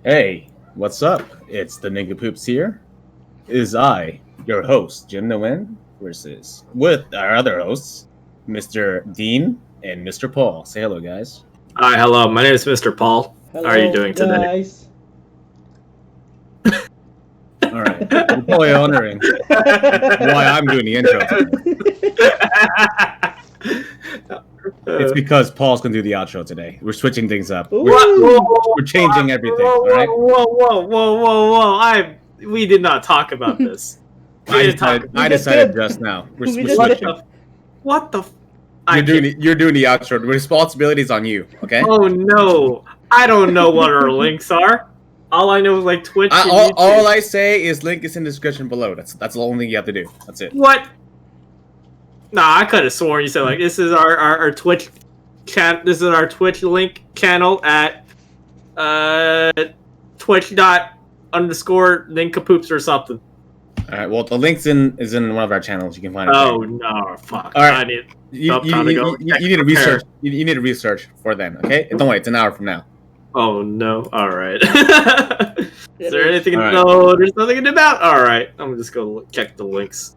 Hey, what's up? It's the Nincompoops here. It is I, your host, Jim Nguyen, versus with our other hosts, Mr. Dean and Mr. Paul. Say hello, guys. Hi, hello. My name is Mr. Paul. How are you Hello, doing today? guys. All right, you're probably wondering why I'm doing the intro today. It's because Paul's gonna do the outro today. We're switching things up. Ooh. We're changing everything. All right. Whoa! We did not talk about this. I decided did. just now. We're We just What switching. the? What the? You're doing the outro. The responsibility's on you. Okay. Oh no! I don't know what our links are. All I know is like Twitch. And YouTube. All I say is link is in the description below. That's the only thing you have to do. That's it. What? Nah, I could have sworn you said like this is our Twitch This is our Twitch link channel at twitch._Nincompoops or something. All right. Well, the link's is in one of our channels. You can find it. Oh no! Fuck! All right. I need. You need to research. You need to research for then. Okay. Don't worry. It's an hour from now. Oh no! All right. Is there anything? All right. No, there's nothing about. All right, I'm gonna just go check the links.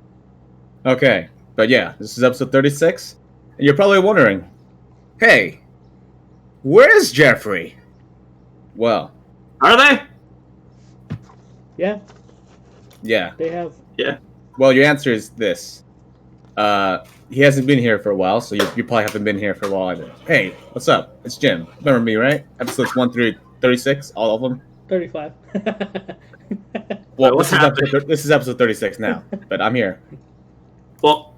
Okay. But yeah, this is episode 36, and you're probably wondering, hey, where's Jeffrey? Well, Are they? Yeah, yeah. they have. Yeah. Well, your answer is this. He hasn't been here for a while, so you probably haven't been here for a while either. Hey, what's up? It's Jim. Remember me, right? Episodes 1 through 36, all of them. 35. Well, What's this is episode 36 now, but I'm here. Well,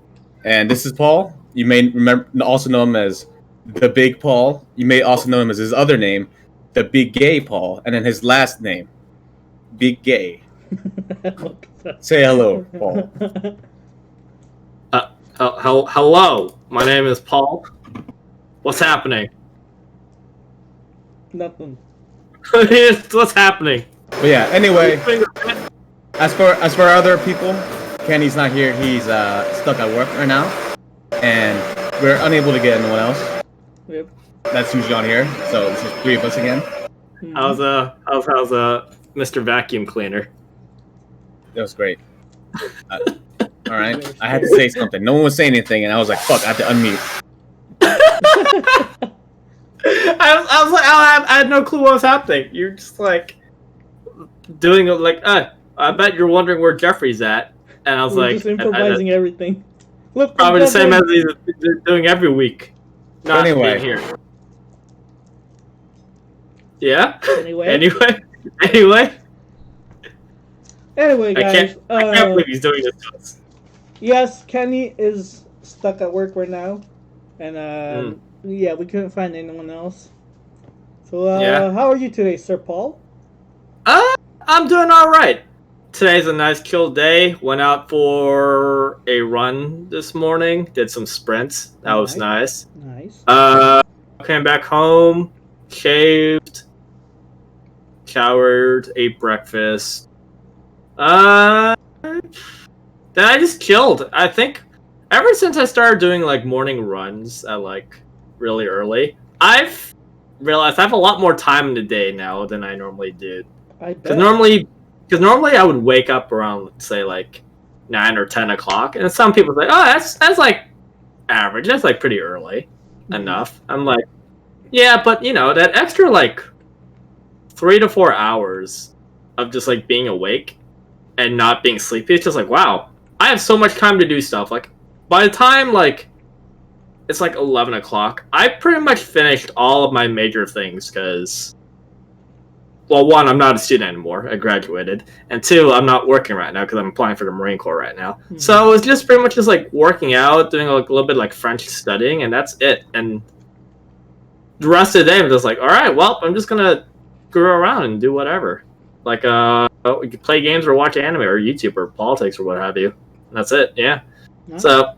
And this is Paul. You may also know him as the Big Paul. You may also know him as his other name, the Big Gay Paul, and then his last name, Big Gay. Say hello, Paul. hello. My name is Paul. What's happening? Nothing. What's happening? But yeah. Anyway, as for other people, Kenny's not here. He's stuck at work right now, and we're unable to get anyone else. Yep. That's usually on here, so it's just 3 of us again. How's Mr. Vacuum Cleaner? That was great. All right, I had to say something. No one was saying anything, and I was like, "Fuck!" I have to unmute. I was like, I had no clue what was happening. You're just like doing it like, I bet you're wondering where Jeffrey's at, and I was We're like, just improvising everything. Look, probably the same as he's doing every week. Not Anyway. being here. Yeah. Anyway. Anyway, I guys. can't believe he's doing this to us. Yes, Kenny is stuck at work right now, and yeah, we couldn't find anyone else. So, Yeah. how are you today, Sir Paul? I'm doing all right. Today's a nice chill day. Went out for a run this morning. Did some sprints. That was nice. Nice. Came back home, shaved, showered, ate breakfast. Then I just chilled. I think ever since I started doing like morning runs at like really early, I've realized I have a lot more time in the day now than I normally did. I bet. Because normally I would wake up around, say, like 9 or 10 o'clock, and some people say, "Oh, that's like average. That's like pretty early enough." I'm like, yeah, but you know that extra like 3 to 4 hours of just like being awake and not being sleepy. It's just like, wow, I have so much time to do stuff. Like by the time like it's like 11 o'clock, I pretty much finished all of my major things because. Well, 1, I'm not a student anymore. I graduated. And 2, I'm not working right now because I'm applying for the Marine Corps right now. Mm-hmm. So it's just pretty much just like working out, doing like a little bit like French studying, and that's it. And the rest of the day, I'm just like, all right, well, I'm just gonna screw around and do whatever. Like, we could play games or watch anime or YouTube or politics or what have you. And that's it. Yeah. Nice. So,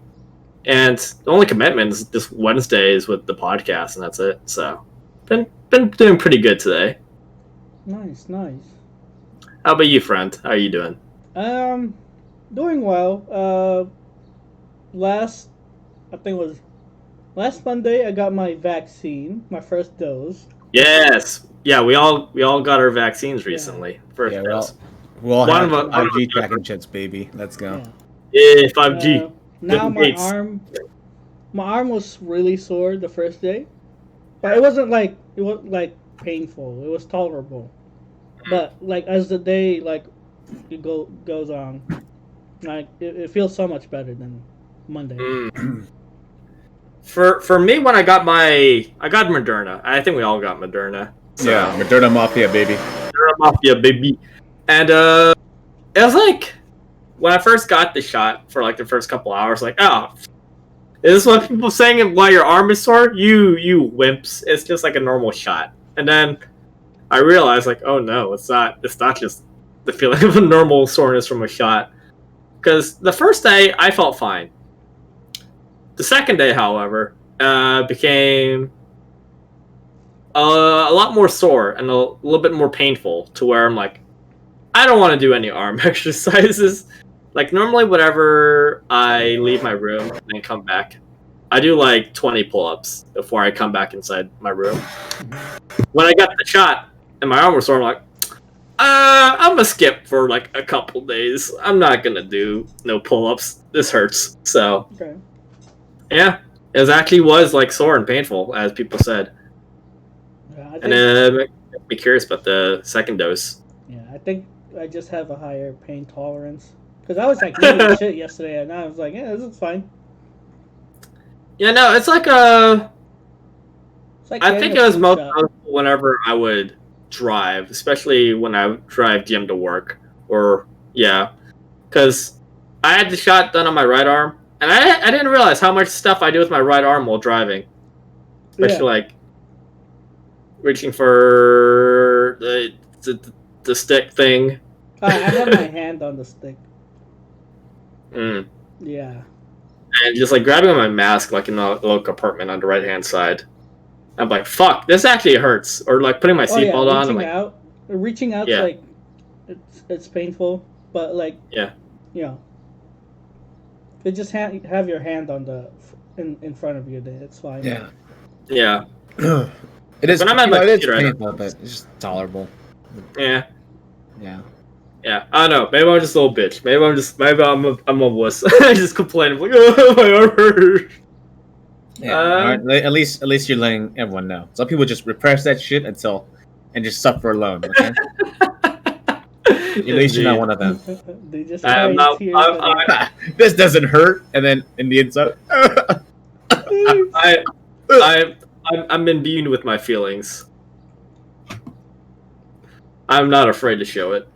and the only commitment is just Wednesdays with the podcast, and that's it. So, been doing pretty good today. Nice. How about you, friend? How are you doing? Doing well. Last Monday I got my vaccine, my first dose. Yes, yeah, we all got our vaccines recently. First Yeah, dose. we'll all One have of us- 5G tracking chips, baby. Let's go. Yeah. Yeah, 5G. Now Bill Gates. my arm was really sore the first day, but it wasn't like painful. It was tolerable. But like as the day like goes on, like it feels so much better than Monday. For me, when I got Moderna. I think we all got Moderna. So. Yeah, Moderna Mafia, baby. Moderna Mafia, baby. And it was like when I first got the shot for like the first couple hours, like, oh, is this what people saying why your arm is sore? You wimps. It's just like a normal shot. And then I realized like, oh no, it's not just the feeling of a normal soreness from a shot. Because the first day I felt fine. The second day, however, became a lot more sore and a little bit more painful to where I'm like, I don't want to do any arm exercises. Like normally, whenever I leave my room and then come back, I do like 20 pull-ups before I come back inside my room. When I got the shot and my arm was sore, I'm like, I'm gonna skip for like a couple days. I'm not gonna do no pull-ups. This hurts. So, Okay. yeah, it actually was like sore and painful, as people said. Yeah, And be curious about the second dose. Yeah, I think I just have a higher pain tolerance because I was like feeling shit yesterday, and I was like, yeah, this is fine. Yeah, no, it's like It's like I think getting it a was flu most shot. noticeable whenever I would drive, especially when I would drive gym to work, or yeah, because I had the shot done on my right arm, and I didn't realize how much stuff I do with my right arm while driving, especially like reaching for the stick thing. I have my hand on the stick. Mm. Yeah. And just like grabbing on my mask, like in the little compartment on the right hand side. I'm like, fuck, this actually hurts. Or like putting my seatbelt on. I'm like, reaching out's Yeah. like it's painful, but like Yeah. you know, if you just have your hand on the in front of you, then it's fine. Yeah. Yeah. It is. When I'm at my it is computer, I don't- painful, but it's just tolerable. Yeah. Yeah. Yeah. I don't know. Maybe I'm just a little bitch. Maybe I'm a wuss. I just complain. I'm like, oh, my arm hurts. Yeah. All right. At least you're letting everyone know. Some people just repress that shit and just suffer alone. Okay. At least you're not one of them. They just I'm cry not- tears. I'm- This doesn't hurt, and then in the inside. I'm imbued with my feelings. I'm not afraid to show it.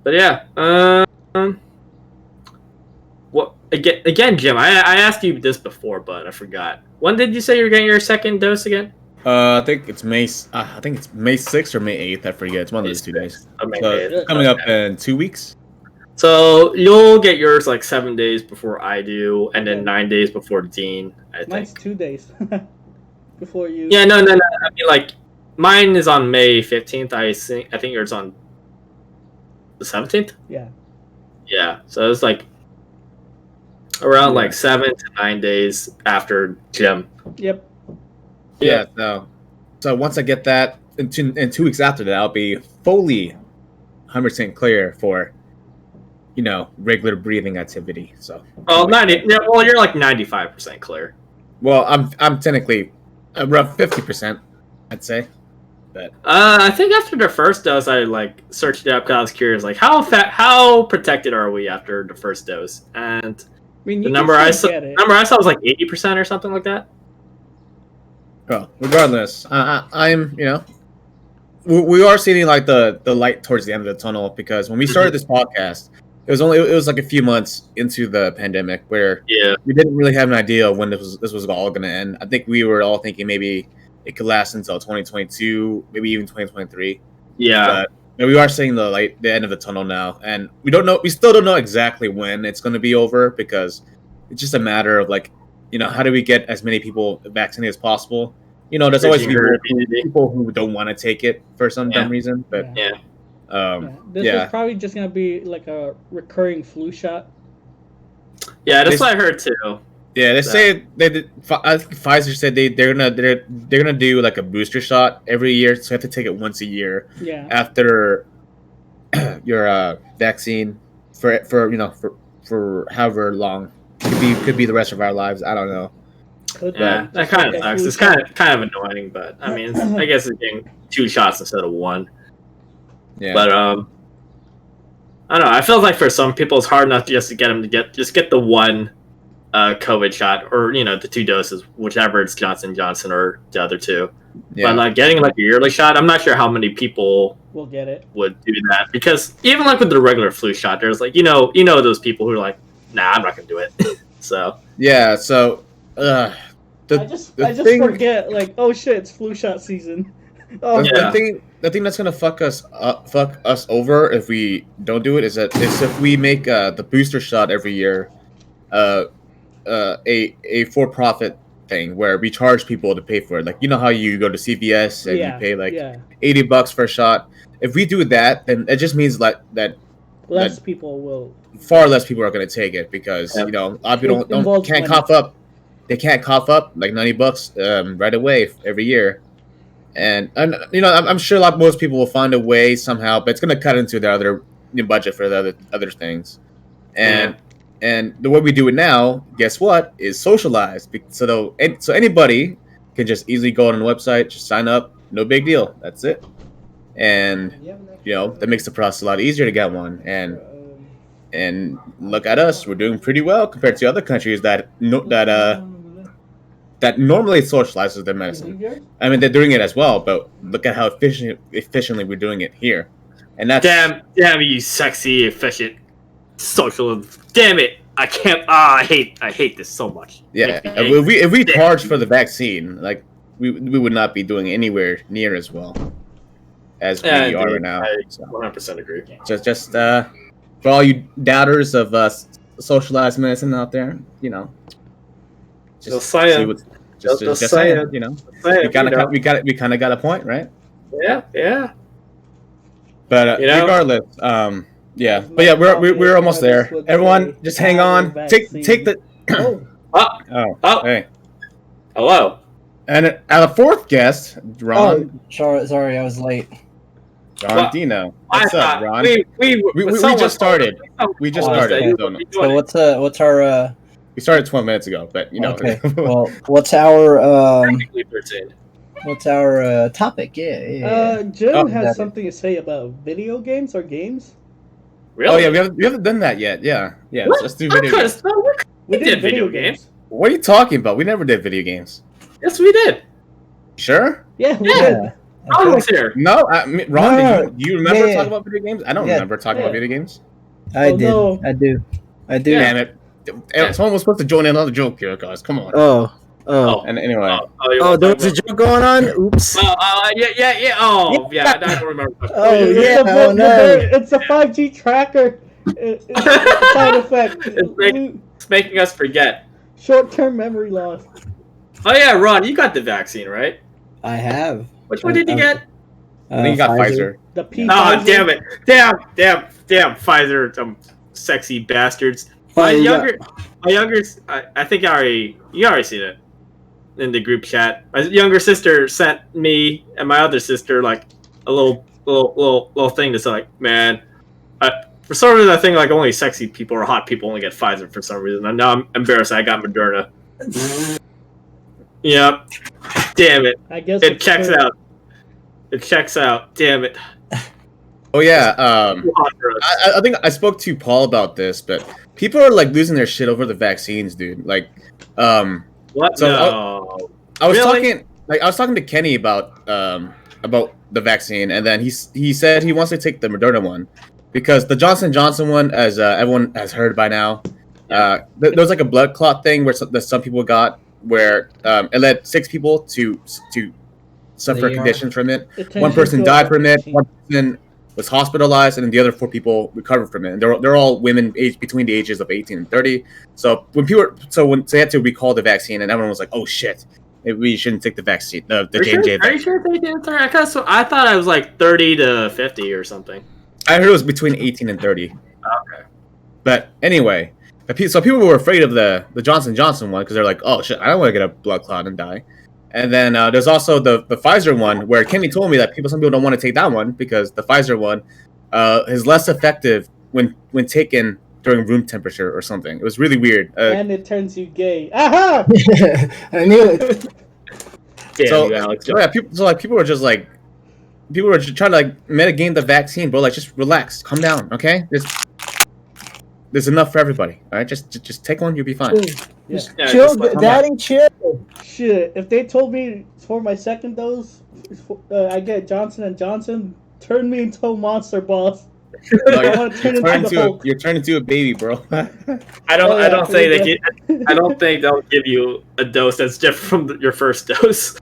But yeah, what again, Jim? I asked you this before, but I forgot. When did you say you're getting your second dose again? I think it's May 6th or May 8th. I forget. It's one of those 2 days. So it's coming up in 2 weeks. So you'll get yours like 7 days before I do, and then 9 days before Dean. I think. Mine's 2 days before you. Yeah, no. I mean, like, mine is on May 15th. I think yours on the 17th. Yeah. Yeah, so it's like around like 7 to 9 days after Jim. Yep. Yeah. So once I get that, in 2 weeks after that, I'll be fully 100% clear for, regular breathing activity. So. Oh, 90. Yeah, well, you're like 95% clear. Well, I'm technically around 50%, I'd say. But I think after the first dose, I like searched it up because I was curious, like how protected are we after the first dose? And I mean, the you number can I still saw, get it. number I saw was like 80% or something like that. well, regardless, I'm we are seeing like the light towards the end of the tunnel, because when we started this podcast, it was like a few months into the pandemic where we didn't really have an idea of when this was all going to end. I think we were all thinking maybe it could last until 2022, maybe even 2023. Yeah. But we are seeing the end of the tunnel now, and we still don't know exactly when it's going to be over, because it's just a matter of like, how do we get as many people vaccinated as possible? There's always people who don't want to take it for some dumb reason, but This is probably just gonna be like a recurring flu shot. Yeah, that's what I heard too. Yeah, they say I think Pfizer said they're gonna do like a booster shot every year, so you have to take it once a year Yeah. after your vaccine for however long. Could be the rest of our lives. I don't know. Could Yeah, be. that Just kind like of a sucks. flu It's shot. kind of annoying, but I mean, I guess it's getting 2 shots instead of 1. Yeah. But I don't know. I feel like for some people it's hard enough just to get them to get the one COVID shot, or the 2 doses, whichever it's Johnson Johnson or the other 2. Yeah. But like getting like a yearly shot, I'm not sure how many people We'll get it. would do that, because even like with the regular flu shot, there's like those people who are like, nah, I'm not gonna do it. So Yeah. So, I just forget, like, oh shit, it's flu shot season. Oh, Yeah. the thing that's gonna fuck us over if we don't do it is if we make the booster shot every year a for-profit thing where we charge people to pay for it. Like, you know how you go to CVS and you pay like $80 for a shot. If we do that, then it just means that less people will. far less people are going to take it, because a lot of people can't cough up. They can't cough up like $90 right away every year, and I'm sure most people will find a way somehow, but it's going to cut into their other budget for the other things, and the way we do it now, guess what, is socialized. So anybody can just easily go on a website, just sign up, no big deal. That's it, and that makes the process a lot easier to get one. And look at us, we're doing pretty well compared to other countries that normally socializes their medicine. I mean, they're doing it as well, but look at how efficiently we're doing it here. And that's damn you, sexy, efficient, social. Damn it! I can't. I hate this so much. Yeah, if we charge for the vaccine, like we would not be doing anywhere near as well as we are right now. I 100% agree. Just for all you doubters of socialized medicine out there, just saying. We kind of got a point, right? Yeah. But regardless, yeah. But yeah, we're almost there. Everyone, just hang on. Take the. Hey. Hello. And our 4th guest, Ron. Oh, sorry, I was late. Ron Dino. What's up, Ron? We just started. We just started. So what's our? We started 12 minutes ago, but Okay. Well, what's our Technically 13. What's our topic? Yeah. Jim has something to say about video games or games. Really? Oh yeah, we haven't done that yet. Yeah. Let's do video games. We did video games. What are you talking about? We never did video games. Yes, we did. Sure? Yeah, we did. Ron was here. No, Ron, do you remember talking about video games? I don't remember talking about video games. I did. No. I do. Damn it. Someone was supposed to join in on the joke here, guys. Come on. Oh. And anyway. There was a joke going on? Oops. Yeah. Oh, yeah. I don't remember. It's a 5G tracker. It's a side effect. It's making us forget. Short-term memory loss. Oh, yeah, Ron, you got the vaccine, right? I have. Which one did you get? I think you got Pfizer. The P. Oh, damn it. Damn, Pfizer, sexy bastards. My younger, I think you already seen it in the group chat. My younger sister sent me and my other sister like a little thing to say, like, man, for some reason I think like only sexy people or hot people only get Pfizer for some reason. And now I'm embarrassed. I got Moderna. Yep. Damn it. I guess it checks out. It checks out. Damn it. Oh yeah. I think I spoke to Paul about this, but people are like losing their shit over the vaccines, dude. Like, what? So no. I was talking to Kenny about the vaccine, and then he said he wants to take the Moderna one because the Johnson & Johnson one, as everyone has heard by now, there was like a blood clot thing where some people got, where it led 6 people to suffer conditions from it. One person died from it. One person was hospitalized, and then the other 4 people recovered from it. And they're all women aged between the ages of 18 and 30. So when they had to recall the vaccine, and everyone was like, "Oh shit, we shouldn't take the vaccine." The J&J. Are you sure they did? I thought I was like 30 to 50 or something. I heard it was between 18 and 30. Okay. But anyway, So people were afraid of the Johnson Johnson one because they're like, oh shit, I don't want to get a blood clot and die. And then there's also the Pfizer one where Kenny told me that some people don't want to take that one because the Pfizer one is less effective when taken during room temperature or something. It was really weird. And it turns you gay. Aha! I knew it. Damn So, you, Alex. people were just like, people were just trying to like metagame the vaccine, bro. Like, just relax, calm down, okay? There's enough for everybody. All right, just take one, you'll be fine. Yeah. Yeah, Chill, just like- daddy, chill. Shit, if they told me for my second dose, I get Johnson and Johnson, turn me into a monster boss. No, I want to turn into the Hulk. you're turning into a baby, bro. I don't. Oh, yeah, I don't think they. please I don't think they'll give you a dose that's different from your first dose.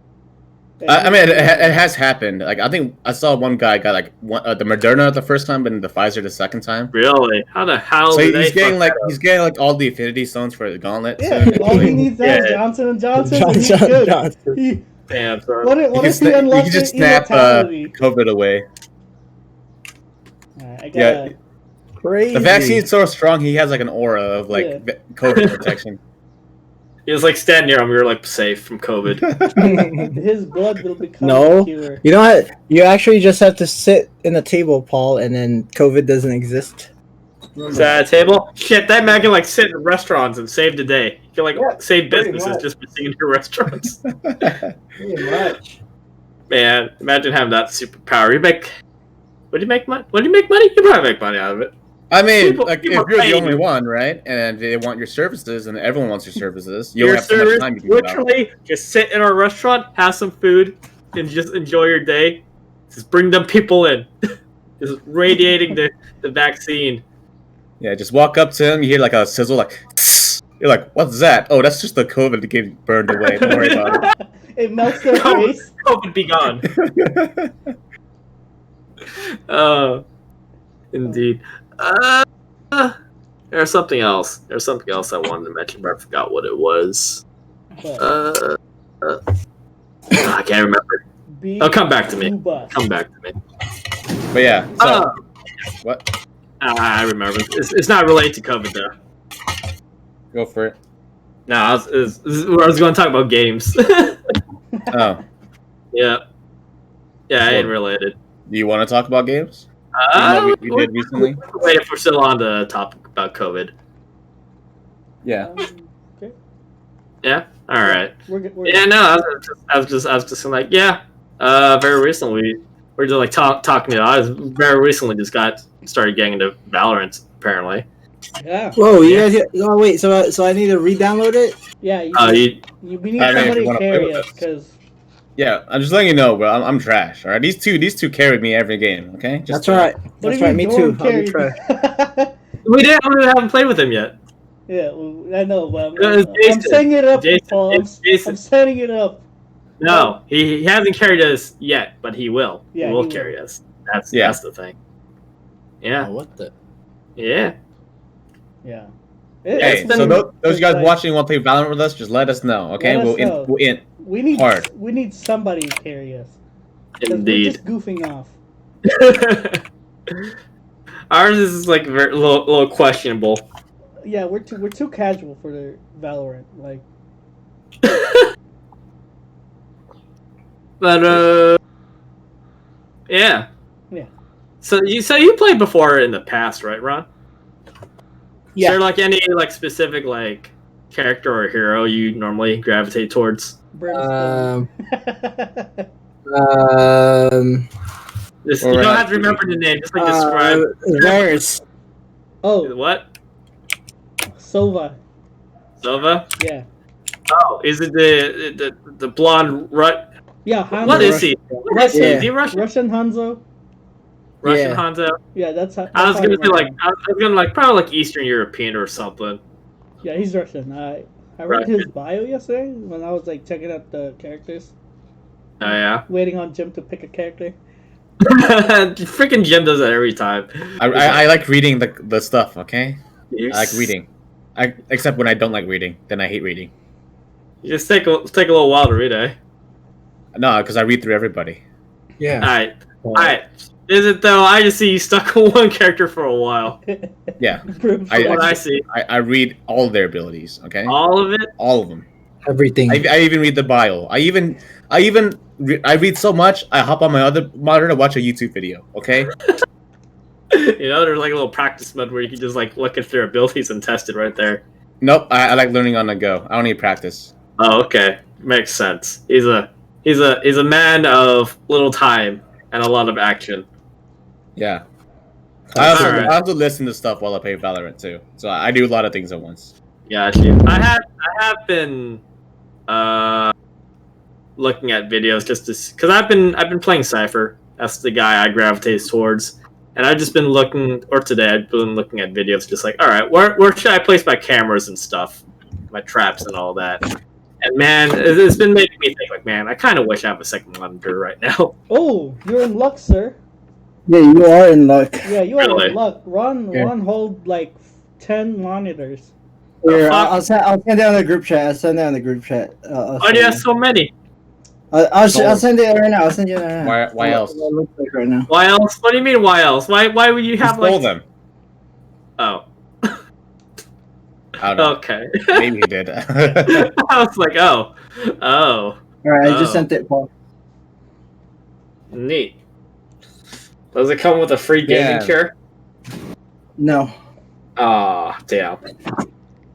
I mean, it has happened. Like, I think I saw one guy got like the Moderna the first time, but then the Pfizer the second time. Really? How the hell? So did he's they getting fuck like that up? he's getting like all the Affinity Stones for the Gauntlet. Yeah, soon. all he needs is Yeah. Johnson and Johnson, and he's good. Johnson. He, Damn, son. what He if can he he unlocks can just the snap immortality? COVID away. Alright, I Yeah. gotta, Crazy. The vaccine's so strong, he has like an aura of like Yeah. COVID protection. He was like standing near him. We were like safe from COVID. his blood will become No. the cure. You know what? You actually just have to sit in the table, Paul, and then COVID doesn't exist. Is that a table? Shit, that man can like sit in restaurants and save the day. He can like Yeah, save pretty businesses much. just by sitting in your restaurants. Pretty much. Man, imagine having that superpower. You make. Would you make money? Would you make money? You probably make money out of it. I mean, People- like people if you're pay the only you. one, right, and they want your services, and everyone wants your services, you Your don't have so much service, time you can give out. literally, just sit in our restaurant, have some food, and just enjoy your day. Just bring them people in. Just radiating the vaccine. Yeah, just walk up to him, you hear like a sizzle, like tss. You're like, what's that? Oh, that's just the COVID that getting burned away. Don't worry about It melts their COVID, face. COVID be gone. it. Indeed. There's something else. There's something else I wanted to mention, but I forgot what it was. But I can't remember. be Oh, come back to me. bus. Come back to me. But yeah, so what? I remember. It's not related to COVID though. Go for it. No, I was going to talk about games. Oh, Yeah, it ain't related. do you want to talk about games? Even though we did recently. Wait, if we're still on the topic about COVID. Yeah. Okay. Yeah. All right. We're good. We're Yeah. good. No, I was just like, yeah. Very recently, we're just like talking. I very recently just started getting into Valorant. Apparently. Yeah. Whoa, you Yeah. guys. Oh wait, so I need to re-download it. Yeah. We need I mean, if somebody you to wanna play carry with us us. because Yeah, I'm just letting you know, bro. I'm trash. All right, these two carry me every game. Okay, just That's right. what That's do you right. mean Me too. Dorm I'll be carried trash. We haven't played with him yet. Yeah, well, I know, but It's I'm Jason. setting it up, Jason, Paul. it's Jason. I'm setting it up. No, he hasn't carried us yet, but he will. Yeah, he will he will. carry us. That's Yeah. that's the thing. Yeah, Oh, what the? yeah. Yeah. Hey, been- so those you guys like- watching want to play Valorant with us, just let us know. Okay, Let us know. we'll in. We need Hard. we need somebody to carry us. 'Cause we're Indeed. just goofing off. Ours is like very little questionable. Yeah, we're too casual for the Valorant. Like, But yeah. Yeah. So you played before in the past, right, Ron? Is Yeah. there like any like specific like character or hero you normally gravitate towards? Brimstone. Just, Or, you don't uh, have to remember the name. Just like describe Varus. oh, what Sova. Sova. Yeah. Oh, is it the blonde rut? Yeah, Hanzo. What is he? What is he? Yeah. Is he Russian? Russian Hanzo. Russian Yeah. Hanzo? Yeah, that's how. I was that's how gonna say remember. I was gonna like probably like Eastern European or something. Yeah, he's Russian. I read his bio yesterday when I was like checking out the characters, Oh yeah. waiting on Jim to pick a character. Freaking Jim does that every time. I like reading the stuff. Okay, You I like reading. Except when I don't like reading, then I hate reading. You just take a little while to read, eh? No, because I read through everybody. Yeah. Alright. Alright. Is it though? I just see you stuck on one character for a while. Yeah, From what I see, I read all their abilities. Okay, all of it. all of them. Everything. I even read the bio. I read so much. I hop on my other monitor to watch a YouTube video. Okay. There's like a little practice mode where you can just like look at their abilities and test it right there. Nope. I like learning on the go. I don't need practice. Oh, okay, makes sense. He's a man of little time and a lot of action. Yeah. Alright. I also listen to stuff while I play Valorant too. So I do a lot of things at once. Gotcha. I have been looking at videos just to because I've been playing Cypher. That's the guy I gravitate towards, and I've just been looking. Or today I've been looking at videos, just like, all right, where should I place my cameras and stuff, my traps and all that. And man, it's been making me think like, man, I kind of wish I have a second monitor right now. Oh, you're in luck, sir. Yeah, you are in luck. Yeah, you are Really? in luck. Ron Yeah. hold like 10 monitors. Here, fuck? I'll send it on the group chat. I'll send it on the group chat. Why do you have so many? I'll send it right now. I'll send you it right now. Why else? What it looks like right now. Why else? What do you mean? Why else? Why would you You have stole like? them. Oh, I don't know. okay. Maybe he did. I was like, oh, All right, I just Oh. sent it, Paul. neat. Does it come with a free gaming Yeah. chair? No. Ah, damn.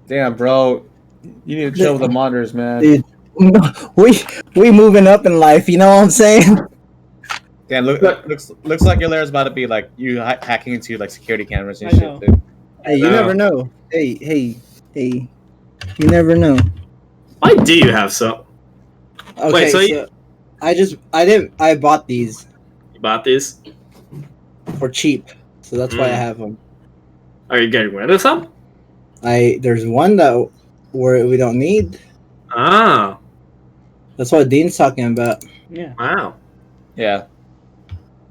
Damn, bro. You need to chill with the monitors, man. Dude. We moving up in life, you know what I'm saying? Damn, looks like your lair's about to be like you hacking into like security cameras and I shit, know. dude. Hey, you No. never know. Hey. You never know. Why do you have some? Okay, Wait, so so I bought these You bought these? for cheap, so that's why I Mm. have them. Are you getting rid of some? There's one that where we don't need. Ah, That's what Dean's talking about. Yeah. wow. Yeah.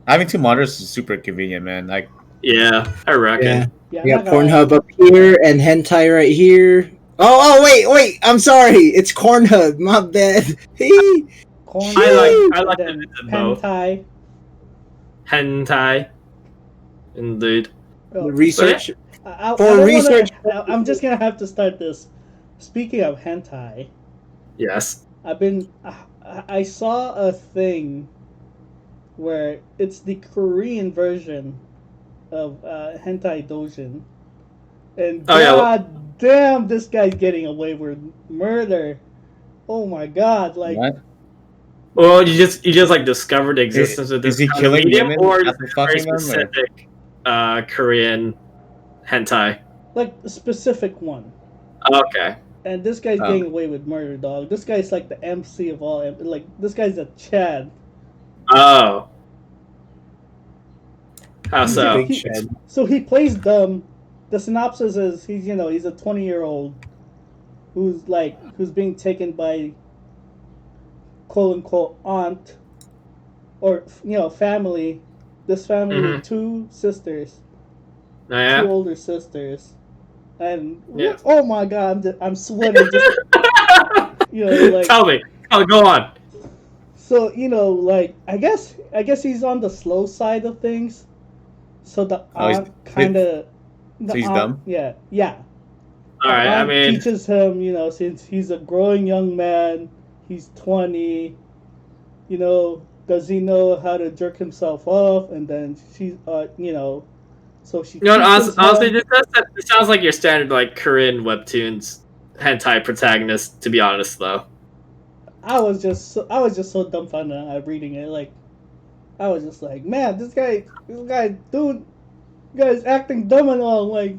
Having two monitors is super convenient, man. Like, Yeah, I reckon. Yeah. Yeah, We I'm got not gonna Pornhub lie. up here and hentai right here. Oh, wait! I'm sorry. It's Cornhub. My bad. Corn I and like then them in both. hentai. Hentai. Indeed. Oh, Research. I For don't research I'm just gonna have to start this. Speaking of hentai, Yes. I saw a thing where it's the Korean version of hentai dojin, and Oh, yeah. god damn, this guy's getting away with murder. Oh my god, like what? Well, you just like discovered the existence of this Is he kind of killing medium, women or after just very fucking them? Or? specific Korean hentai. a specific one. Okay. And this guy's Oh. getting away with murder, dog. This guy's like the MC of all. Like this guy's a Chad. Oh. How He's so? a big Chad. So he plays dumb. The synopsis is he's a 20-year-old who's being taken by quote unquote aunt or family. This family with two sisters, Oh, yeah. two older sisters, and Yeah. oh my god, I'm sweating. Just like Tell me. Oh, go on. so I guess he's on the slow side of things. So the Oh, he's- aunt kind of. So he's dumb? Yeah. All right. I Aunt mean, teaches him, since he's a growing young man, he's 20. Does he know how to jerk himself off? And then she's, so she. you know, teaches honestly, him- this sounds like your standard like Korean webtoons hentai protagonist. To be honest, though. I was just so dumbfounded at reading it. Like, I was just like, man, this guy, guy's acting dumb and all. Like,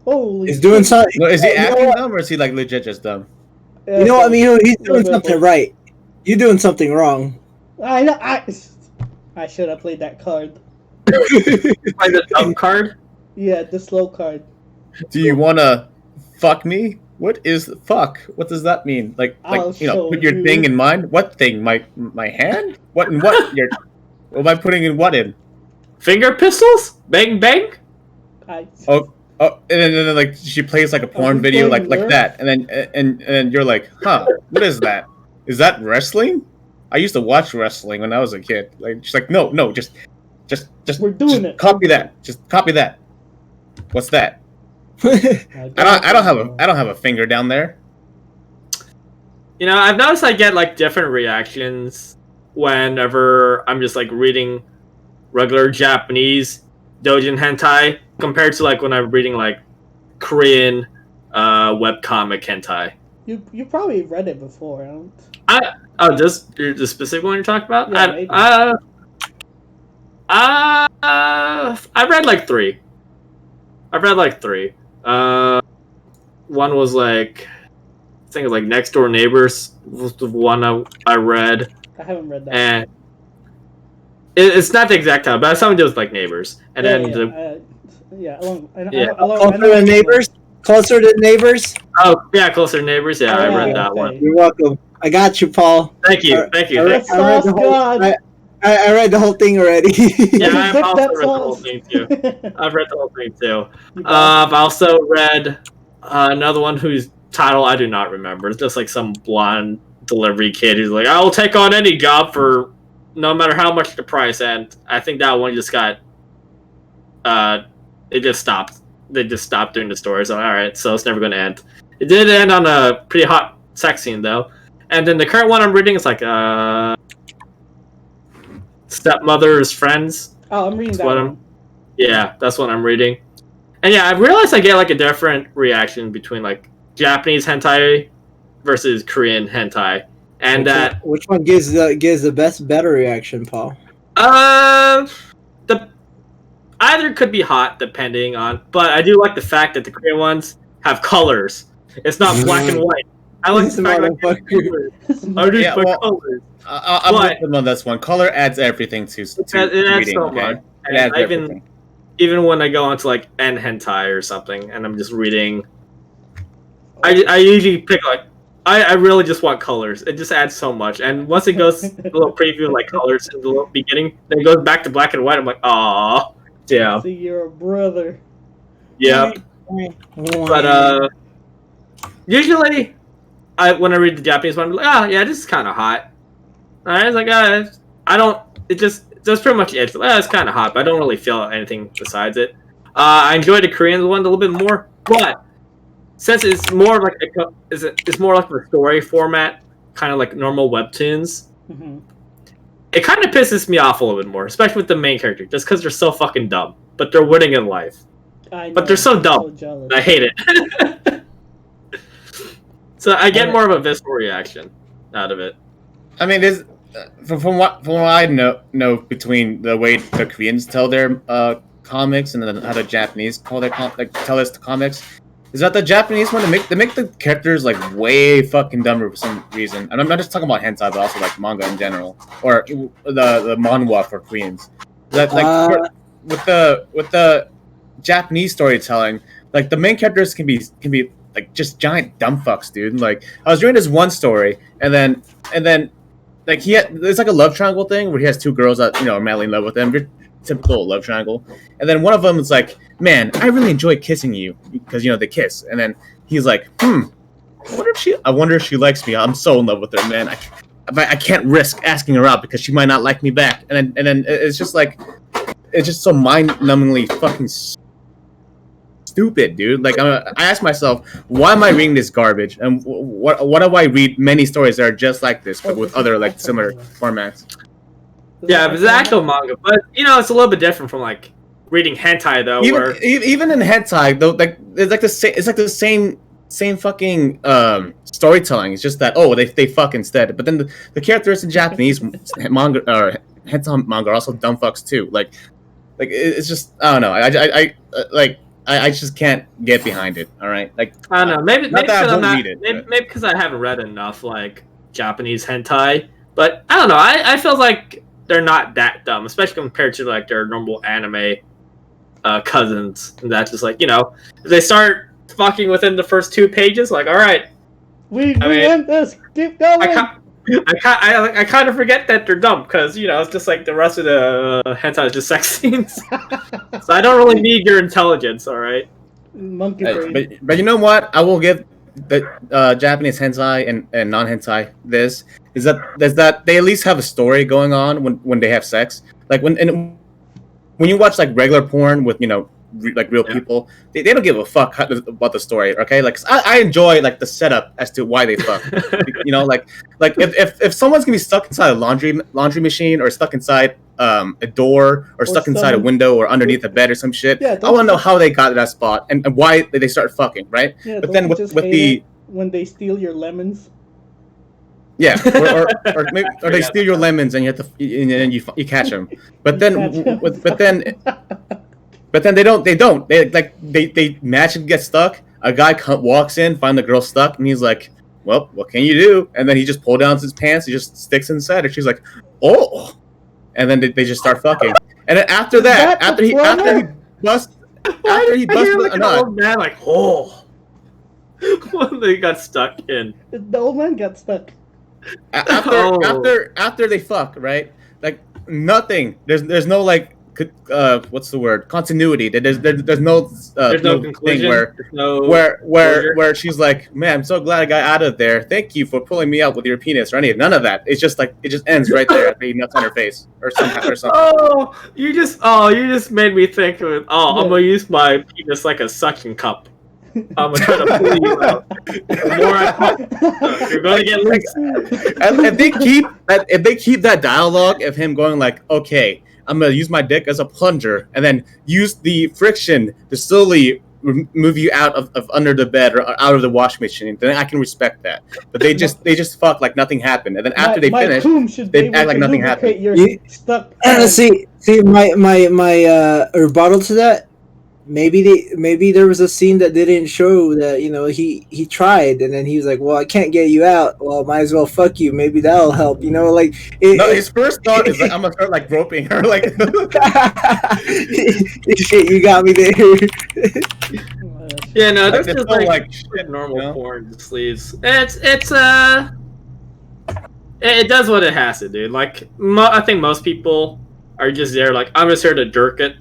holy. He's doing shit. something. No, is he You know acting what? dumb or is he like legit just dumb? Yeah, You know what I mean? He's a doing little bit something both. right. You're doing something wrong. I know. I should have played that card. Play the dumb card. Yeah, the slow card. Do you wanna fuck me? What is fuck? What does that mean? I'll show put your you. thing in mind. What thing? My hand? What and what? What am I putting in what in? Finger pistols? Bang bang. Oh, and then like she plays like a porn you video playing like Nerf? that, and then you're like, huh? What is that? Is that wrestling? I used to watch wrestling when I was a kid. Like she's like, no, just We're doing it. Copy that. Just copy that. What's that? I don't have a finger down there. You know, I've noticed I get like different reactions whenever I'm just like reading regular Japanese doujin hentai compared to like when I'm reading like Korean webcomic hentai. You probably read it before, don't? This the specific one you're talking about? Yeah, maybe. I've read like three. One was like, I think it was like Next Door Neighbors was the one I read. I haven't read that. And it's not the exact title, but it's something to do with like neighbors. And Closer to Neighbors. Closer to Neighbors. Oh yeah, Closer to Neighbors. Yeah, I read that one. You're welcome. I got you, Paul. Thank you. I read the whole thing already. Yeah, I've also read the whole thing too. I've also read another one whose title I do not remember. It's just like some blonde delivery kid who's like, I will take on any job for no matter how much the price. And I think that one just got it just stopped. They just stopped doing the story. So alright, so it's never gonna end. It did end on a pretty hot sex scene though. And then the current one I'm reading is like Stepmother's Friends. Oh, I'm reading that one. Yeah, that's what I'm reading. And yeah, I've realized I get like a different reaction between like Japanese hentai versus Korean hentai. And which one gives the better reaction, Paul? Either could be hot depending on, but I do like the fact that the Korean ones have colors. It's not black and white. I like the fact that colors. Colors. I'm with them on this one. Color adds everything to it adds reading, so much. It adds everything. Even when I go onto like N hentai or something, and I'm just reading, I usually pick like I really just want colors. It just adds so much. And once it goes a little preview like colors in the little beginning, then it goes back to black and white. I'm like, aw, yeah. See, you're a brother. Yeah. But usually, when I read the Japanese one, I'm like, yeah, this is kind of hot. I was like, I don't. That's pretty much it. It's kind of hot, but I don't really feel anything besides it. I enjoy the Korean one a little bit more, but since it's more like it's more like the story format, kind of like normal webtoons. Mm-hmm. It kind of pisses me off a little bit more, especially with the main character, just because they're so fucking dumb, but they're winning in life. But they're so dumb. So I hate it. So I get more of a visceral reaction out of it. I mean, there's from what I know between the way the Koreans tell their comics and then how the Japanese tell us the comics, is that the Japanese one they make the characters like way fucking dumber for some reason. And I'm not just talking about hentai, but also like manga in general, or the manhwa for Koreans. That like with the Japanese storytelling, like the main characters can be like just giant dumb fucks, dude. Like I was reading this one story, and then like there's like a love triangle thing where he has two girls that are madly in love with him. Typical love triangle. And then one of them is like, man, I really enjoy kissing you because they kiss. And then he's like, I wonder if she likes me. I'm so in love with her, man. I can't risk asking her out because she might not like me back. And then it's just like, it's just so mind-numbingly fucking stupid, dude. Like I ask myself, why am I reading this garbage? And what do I read many stories that are just like this, but with other like similar formats? Yeah, it's actual manga, but it's a little bit different from like reading hentai though. Even in hentai though, like it's like the same fucking storytelling. It's just that they fuck instead. But then the characters in Japanese manga or hentai manga are also dumb fucks too. Like it's just I don't know. I just can't get behind it. All right, like I don't know. Maybe because I haven't read enough like Japanese hentai. But I don't know. I feel like they're not that dumb, especially compared to like their normal anime cousins. And that's just like if they start fucking within the first 2 pages, like all right, we end this. Keep going. I kind of forget that they're dumb because it's just like the rest of the hentai is just sex scenes. So I don't really need your intelligence. All right, monkey brain. But you know what? I will give the Japanese hentai and non-hentai this is that they at least have a story going on when they have sex. Like when when you watch like regular porn with like real Yeah. people, they don't give a fuck about the story. Okay, like I enjoy like the setup as to why they fuck. Like if someone's gonna be stuck inside a laundry machine or stuck inside a door or stuck inside a someone- window or underneath a bed or some shit, Yeah, I want to know how they got to that spot and why they started fucking, right? Yeah, But don't then you with just with hate the it when they steal your lemons. yeah, or they steal your lemons and you have to and then you catch them. But then but then they don't they magically get stuck. A guy walks in, find the girl stuck, and he's like, "Well, what can you do?" And then he just pulls down his pants, he just sticks inside her. She's like, "Oh," and then they just start fucking. And then after that, that the after he busts like a an nut, old man like, oh, when they got stuck in. The old man got stuck. after they fuck, right? Like nothing. There's no like what's the word? Continuity. There's no There's no thing conclusion. where There's no where she's like, man, I'm so glad I got out of there. Thank you for pulling me out with your penis or any. None of that. It's just like it just ends right there after he nuts on her face or something. Oh, you just made me think of it. Oh, I'm gonna use my penis like a suction cup. I'm gonna try to pull you out. The more I pump, you're gonna get loose. And if they keep that dialogue of him going like, okay, I'm gonna use my dick as a plunger and then use the friction to slowly move you out of under the bed or out of the washing machine, then I can respect that. But they just fuck like nothing happened, and then after they finish, they act like nothing happened. Stuck. See, my rebuttal to that. Maybe there was a scene that didn't show that he tried and then he was like, well, I can't get you out. Well, might as well fuck you. Maybe that'll help. Like his first thought is like, I'm gonna start like groping her, like. Shit, you got me there. Yeah, no, Like, this is like shit, normal porn sleeves. It does what it has to do. Like I think most people are just there like, I'm just here to jerk it.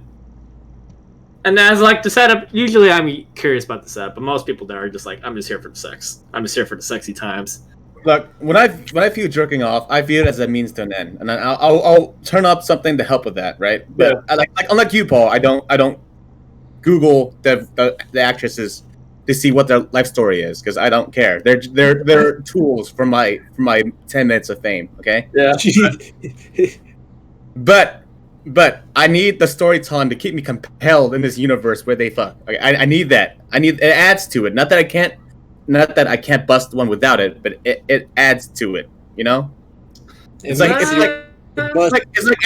And as like the setup, usually I'm curious about the setup, but most people there are just like, I'm just here for the sex. I'm just here for the sexy times. Look, when I feel jerking off, I view it as a means to an end, and I'll turn up something to help with that, right? But Yeah. like unlike you, Paul, I don't Google the actresses to see what their life story is because I don't care. They're tools for my 10 minutes of fame. Okay, Yeah. But I need the storytelling to keep me compelled in this universe where they fuck. I need that. It adds to it. Not that I can't bust one without it, but it adds to it. It's like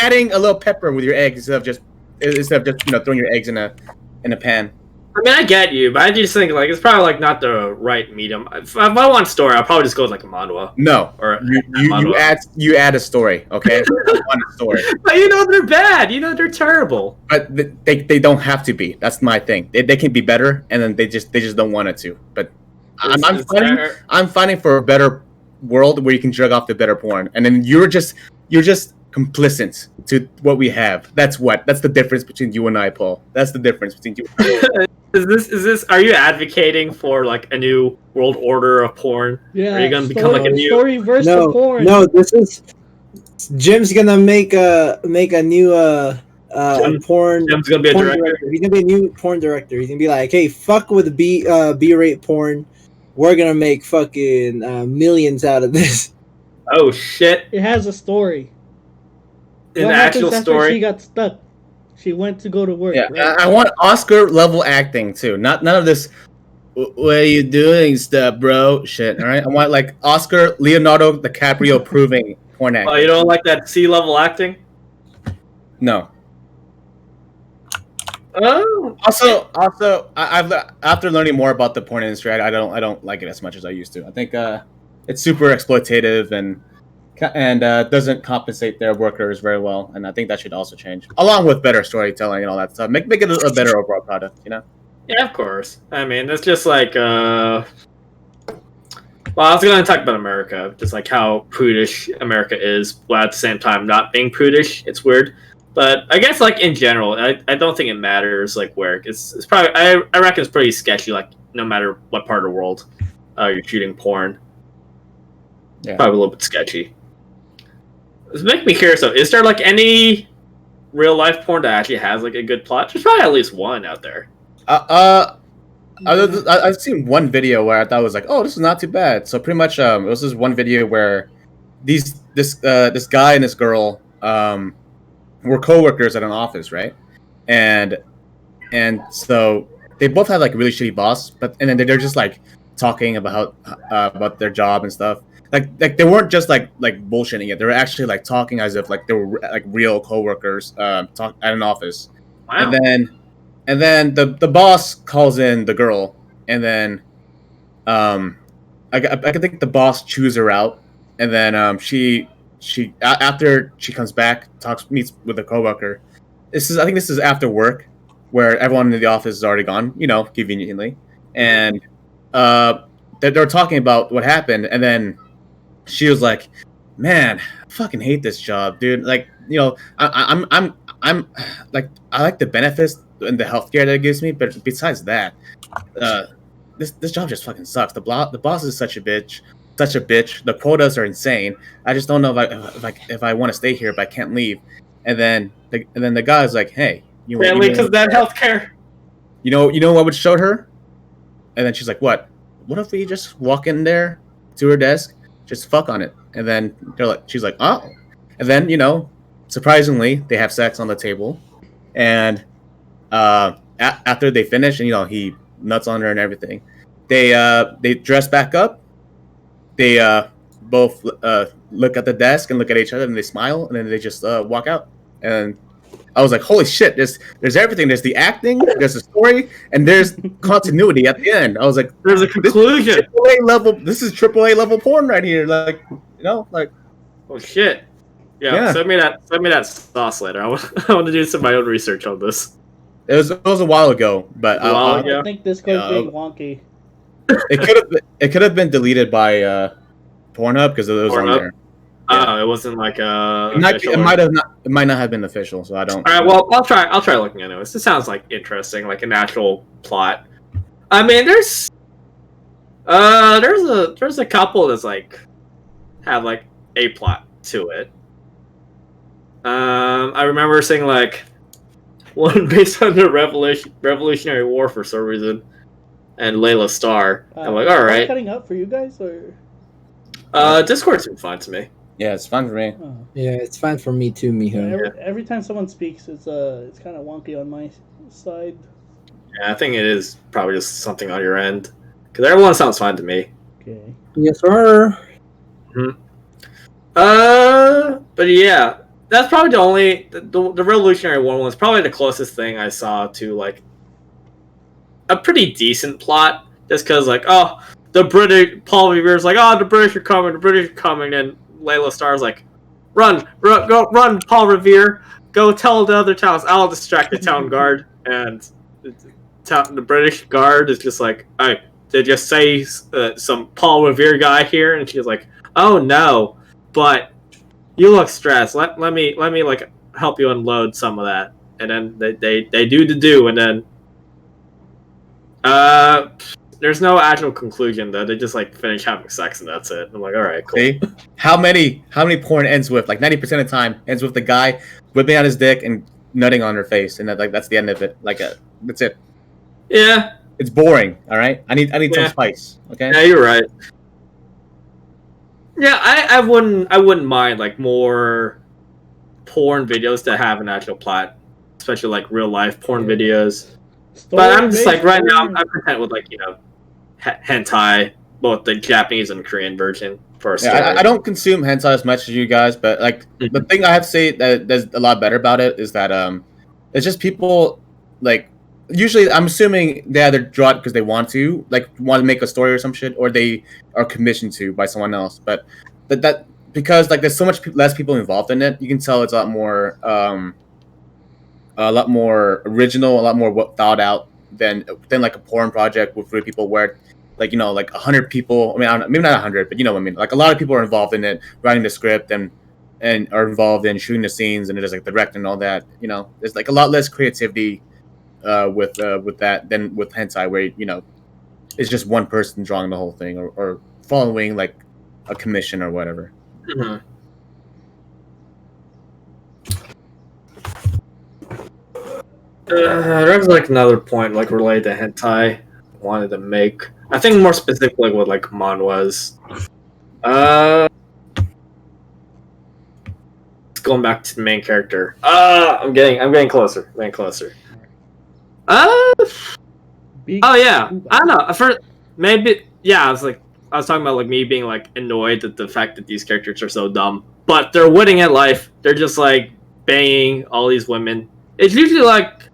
adding a little pepper with your eggs instead of just throwing your eggs in a pan. I mean, I get you, but I just think like it's probably like not the right medium. If I want story, I'll probably just go with like a manhwa. No, or you add a story, okay? I want a story. But they're bad. They're terrible. But they don't have to be. That's my thing. They can be better, and then they just don't want it to. But I'm fighting for a better world where you can jerk off the better porn, and then you're just complicit to what we have. That's the difference between you and I, Paul. That's the difference between you and I. Is this? Are you advocating for like a new world order of porn? Yeah. Are you gonna become like a new? Story versus porn? No, this is Jim's gonna make a new porn. Jim's gonna be a director. He's gonna be a new porn director. He's gonna be like, hey, fuck with B-rate porn. We're gonna make fucking millions out of this. Oh shit! It has a story. An What actual happens after story. she got stuck? She went to go to work. Yeah, right? I want Oscar level acting too. None of this. What are you doing, stuff, bro? Shit. All right. I want like Oscar Leonardo DiCaprio proving porn acting. Oh, you don't like that C-level acting? No. Oh. Also, I've after learning more about the porn industry, I don't like it as much as I used to. I think it's super exploitative and doesn't compensate their workers very well, and I think that should also change, along with better storytelling and all that stuff. Make it a better overall product, Yeah, of course. I mean, it's just like well, I was going to talk about America, just like how prudish America is, while at the same time not being prudish. It's weird. But I guess, like, in general, I don't think it matters, like, where. It's probably, I reckon it's pretty sketchy, like, no matter what part of the world you're shooting porn. Yeah. Probably a little bit sketchy. It's making me curious, though. Is there, like, any real life porn that actually has like a good plot? There's probably at least one out there. I've seen one video where I thought was like, oh, this is not too bad. So pretty much, it was this one video where this guy and this girl were coworkers at an office, right? And so they both had like a really shitty boss, and then they're just like talking about about their job and stuff. Like they weren't just like bullshitting it. They were actually like talking as if like they were like real coworkers talk at an office. Wow. And then the boss calls in the girl, and then I can think the boss chews her out, and then she after she comes back, meets with a coworker. I think this is after work, where everyone in the office is already gone, conveniently, and they're talking about what happened, and then she was like, "Man, I fucking hate this job, dude. Like, I'm like, I like the benefits and the healthcare that it gives me, but besides that, this job just fucking sucks. The boss is such a bitch. The quotas are insane. I just don't know if I want to stay here, but I can't leave." And then the guy's like, "Hey, Really? Because that healthcare. You know what would show her?" And then she's like, "What? What if we just walk in there to her desk, just fuck on it?" And then she's like, "Oh." And then surprisingly, they have sex on the table, and after they finish, and he nuts on her and everything, they dress back up. They both look at the desk and look at each other, and they smile, and then they just walk out. And I was like, holy shit, there's everything. There's the acting, there's the story, and there's continuity at the end. I was like, there's a conclusion. This is AAA level porn right here. Like, oh shit. Yeah. Send me that sauce later. I want to do some of my own research on this. It was a while ago, but I think this goes being wonky. It could have been deleted by Pornhub because it was on there. It wasn't like a. It might not have been official, so I don't. All right, well, I'll try looking into this. This sounds like interesting, like an actual plot. I mean, there's a couple that's like have like a plot to it. I remember seeing like one based on the Revolutionary War for some reason, and Layla Starr. I'm like, all right. Cutting up for you guys, or Discord's been fine to me. Yeah, it's fun for me. Oh. Yeah, it's fine for me too, Miho. Every time someone speaks, it's kind of wonky on my side. Yeah, I think it is probably just something on your end, because everyone sounds fine to me. Okay. Yes, sir. Mm-hmm. But yeah, that's probably the only the Revolutionary War one was probably the closest thing I saw to like a pretty decent plot. Just because like, oh, the British Paul Revere's like, oh, the British are coming, and Layla Starr's like, run, Paul Revere, go tell the other towns, I'll distract the town guard, and the British guard is just like, hey, did you say some Paul Revere guy here? And she's like, oh no, but you look stressed. Let me like help you unload some of that. And then they do, and then there's no actual conclusion though. They just like finish having sex and that's it. I'm like, all right, cool. See? How many porn ends with like 90% of the time ends with the guy whipping out his dick and nutting on her face, and that's the end of it. That's it. Yeah. It's boring. All right. I need some spice. Okay. Yeah, you're right. Yeah, I wouldn't mind like more porn videos that have an actual plot, especially like real life porn videos. But I'm just like right now I'm content with like hentai, both the Japanese and Korean version for a story. Yeah, I don't consume hentai as much as you guys, but like the thing I have to say that there's a lot better about it is that it's just people like usually I'm assuming they either draw it because they want to make a story or some shit, or they are commissioned to by someone else. But that because like there's so much less people involved in it, you can tell it's a lot more original, a lot more thought out than like a porn project with 3 people where like 100 people. I mean, maybe not 100, but you know what I mean. Like a lot of people are involved in it, writing the script and are involved in shooting the scenes and there's like directing and all that. There's like a lot less creativity with that than with hentai, where it's just one person drawing the whole thing or following like a commission or whatever. Mm-hmm. There's like another point like related to hentai I wanted to make. I think more specifically what like manhwas. Going back to the main character. I'm getting closer. I'm getting closer. Oh yeah. I don't know. First, maybe yeah. I was talking about like me being like annoyed at the fact that these characters are so dumb, but they're winning at life. They're just like banging all these women. It's usually like,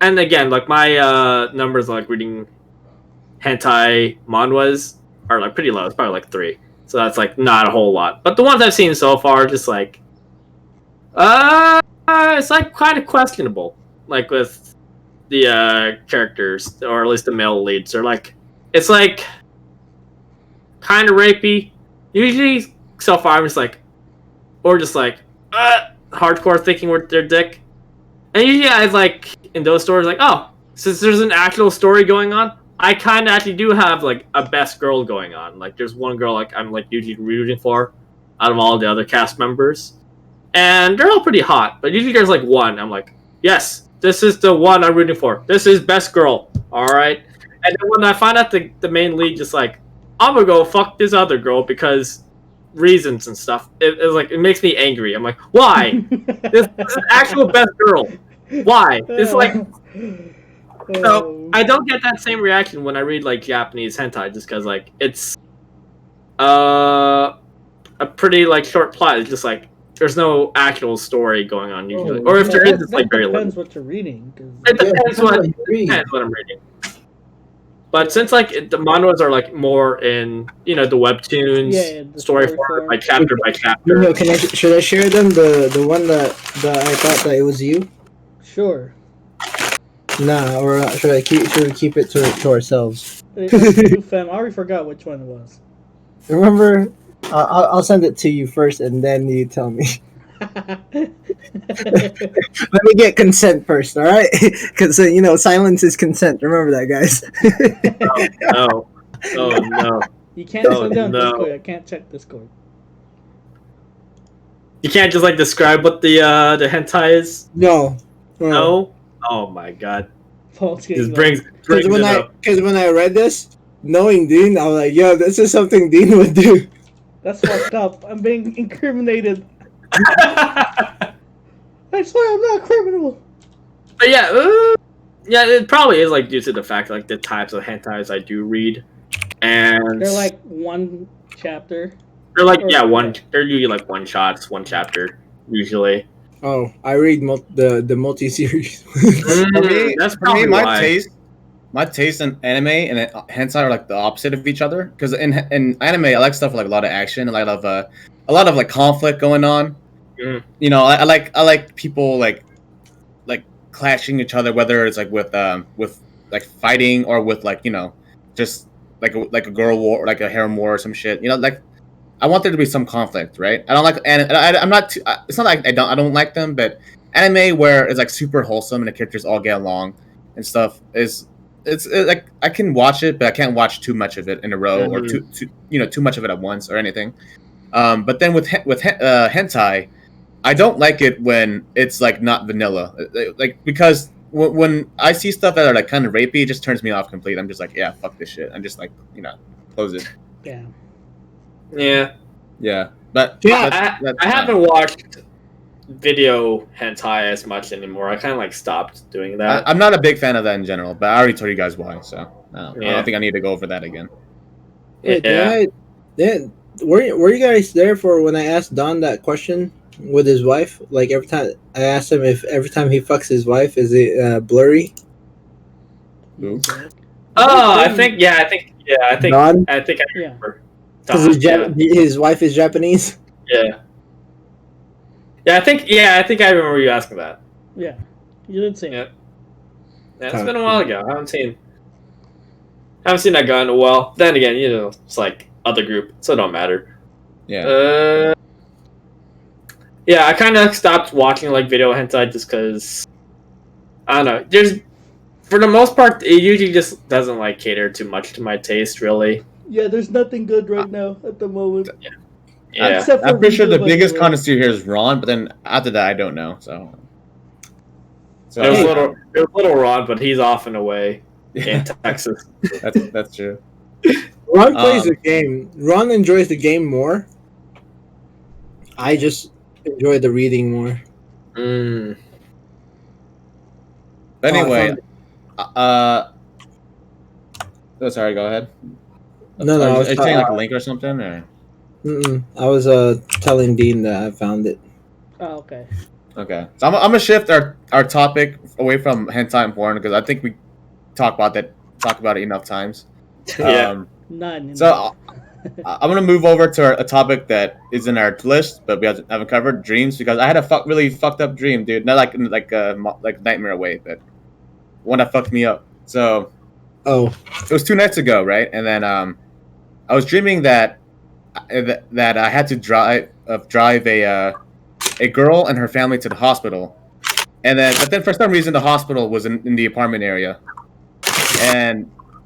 and again, like my numbers like reading hentai manhwas are like pretty low. It's probably like 3, so that's like not a whole lot. But the ones I've seen so far, are just like, it's like kind of questionable. Like with the characters, or at least the male leads, are like, it's like kind of rapey. Usually, so far, I'm just like, or just like, hardcore thinking with their dick. And usually, I like in those stories, like, oh, since there's an actual story going on, I kind of actually do have like a best girl going on. Like, there's one girl like I'm like usually rooting for out of all the other cast members, and they're all pretty hot. But usually, there's like one. I'm like, yes, this is the one I'm rooting for. This is best girl. All right. And then when I find out the main lead just like, I'm gonna go fuck this other girl because reasons and stuff, it makes me angry. I'm like, why? This is actual best girl. Why? It's like, so I don't get that same reaction when I read like Japanese hentai, just because like it's a pretty like short plot. It's just like there's no actual story going on usually, or if there is, it's like very little. Depends what you're reading. It depends what I'm reading. But since like the manhwas are like more in the webtoons, the story form, by chapter by chapter. No, should I share them the one that I thought that it was you? Sure. Nah, or should we keep it to ourselves? Fam, I already forgot which one it was. Remember, I'll send it to you first, and then you tell me. Let me get consent first, all right? Because silence is consent. Remember that, guys. Oh no! You can't send down Discord. I can't check Discord. You can't just like describe what the hentai is. No. Oh my god! This brings because when I read this, knowing Dean, I was like, yo, this is something Dean would do. That's fucked up. I'm being incriminated. I swear I'm not a criminal. But yeah, it probably is like due to the fact like the types of hentais I do read, and they're like one chapter. They're like They're usually like one shots, one chapter usually. Oh, I read the multi-series. That's probably my taste in anime and hentai are like the opposite of each other. Because in anime, I like stuff with like a lot of action, a lot of like conflict going on. Mm. I like people like clashing each other, whether it's like with like fighting or with like just like a girl war, like a harem war or some shit. Like I want there to be some conflict, right? I don't like, and I'm not too, it's not like I don't like them, but anime where it's like super wholesome and the characters all get along and stuff it's like I can watch it, but I can't watch too much of it in a row or too much of it at once or anything. But then with hentai, I don't like it when it's like not vanilla, like because when I see stuff that are like kind of rapey, it just turns me off completely. I'm just like, yeah, fuck this shit. I'm just like, close it. Yeah. But I haven't watched video hentai as much anymore. I kind of like stopped doing that. I'm not a big fan of that in general, but I already told you guys why, so I don't think I need to go over that again. Were you guys there for when I asked Don that question with his wife? Like every time I asked him if every time he fucks his wife, is it blurry? Who? Oh, I think Don? I remember. Because his wife is Japanese. Yeah, I think I remember you asking that. Yeah, you did say it. Yeah, it's been a while ago. I haven't seen that guy in a while. Then again, it's like other group, so it don't matter. Yeah. Yeah, I kind of stopped watching like video hentai just because I don't know. For the most part, it usually just doesn't like cater too much to my taste, really. Yeah, there's nothing good right now at the moment. Yeah. I'm pretty sure the biggest connoisseur here is Ron, but then after that, I don't know. So So It was little Ron, but he's off and away in Texas. that's true. Ron plays the game. Ron enjoys the game more. I just enjoy the reading more. Mm. Anyway, sorry. Go ahead. No, Are I you was saying like a link or something, or? I was telling Dean that I found it. Oh, okay. Okay, so I'm gonna shift our topic away from hentai and porn because I think we talk about it enough times. Yeah. None. So I'm gonna move over to a topic that is in our list, but we haven't covered dreams because I had a really fucked up dream, dude. Not like nightmare way, but one that fucked me up. So it was 2 nights ago, right? And then I was dreaming that I had to drive a girl and her family to the hospital, but then for some reason the hospital was in the apartment area,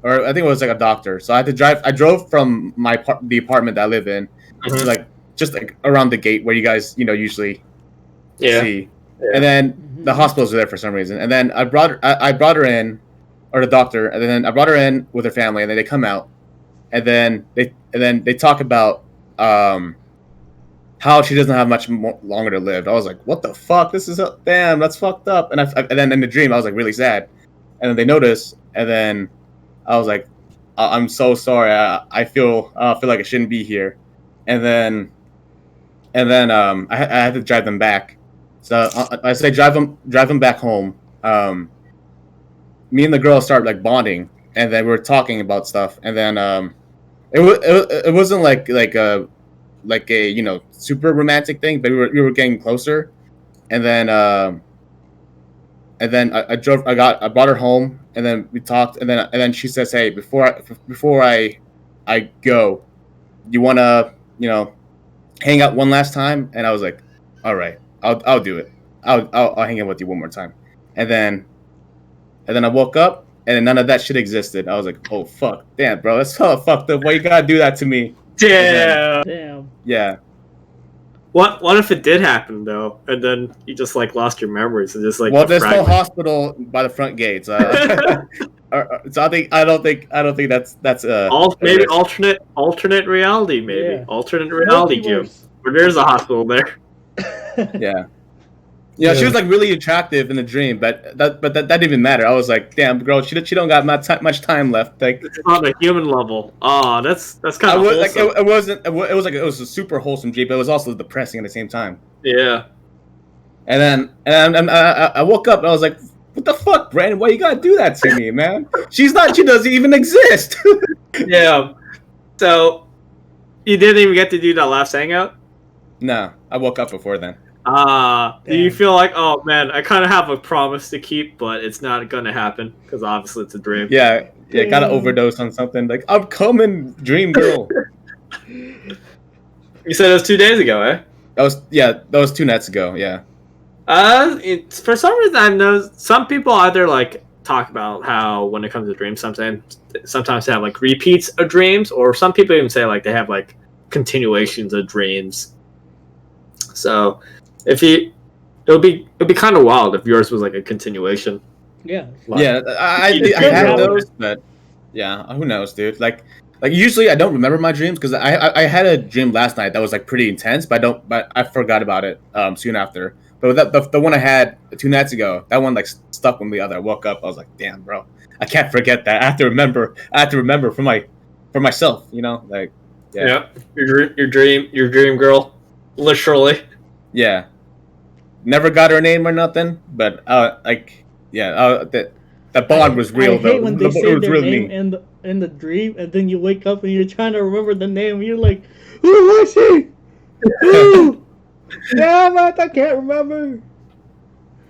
or I think it was like a doctor. So I had to drive. I drove from the apartment that I live in, to like just like around the gate where you guys usually see, and then the hospitals were there for some reason. And then I brought her in, or the doctor, and then I brought her in with her family, and then they come out, and then they talk about how she doesn't have much longer to live. I was like, what the fuck? Damn, that's fucked up. And then in the dream, I was like really sad. And then they noticed, and then I was like, I'm so sorry. I feel like I shouldn't be here. And then I had to drive them back. So I say drive them back home. Me and the girl started like bonding, and then we were talking about stuff. And then it wasn't like a super romantic thing, but we were getting closer. And then I brought her home, and then we talked, and then she says, hey, before I go, you wanna hang out one last time? And I was like, all right, I'll do it. I'll hang out with you one more time. And then I woke up, and then none of that shit existed. I was like, oh fuck, damn, bro, that's so fucked up. Why you gotta do that to me? Damn. Yeah. What if it did happen though, and then you just like lost your memories and just like? Well, there's no hospital by the front gates. So I don't think that's maybe alternate reality, alternate reality, Jim, where there's a hospital there. Yeah. Yeah, she was like really attractive in the dream, but that didn't even matter. I was like, damn, girl, she don't got much time left. Like, it's on a human level. Oh, that's kind of like it was a super wholesome dream, but it was also depressing at the same time. Yeah. And I woke up and I was like, what the fuck, Brandon? Why you gotta do that to me, man? She doesn't even exist. Yeah. So you didn't even get to do that last hangout? No, I woke up before then. Do you feel like, oh man, I kind of have a promise to keep, but it's not gonna happen because obviously it's a dream. Yeah, gotta overdose on something. Like, I'm coming, dream girl. You said it was 2 days ago, eh? That was 2 nights ago. Yeah. For some reason I know some people either like talk about how when it comes to dreams, sometimes they have like repeats of dreams, or some people even say like they have like continuations of dreams. So it'll be kind of wild if yours was like a continuation. Yeah. Like, yeah, I had those, but yeah, who knows, dude? Like usually I don't remember my dreams because I had a dream last night that was like pretty intense, but I forgot about it soon after. But the one I had 2 nights ago, that one like stuck with me. I woke up, I was like, damn, bro, I can't forget that. I have to remember for myself, like yeah. Your dream girl, literally. Yeah. Never got her name or nothing, but that bond was real. I hate when they say their name in the dream, and then you wake up and you're trying to remember the name, and you're like, who was he? Who? Damn it, I can't remember.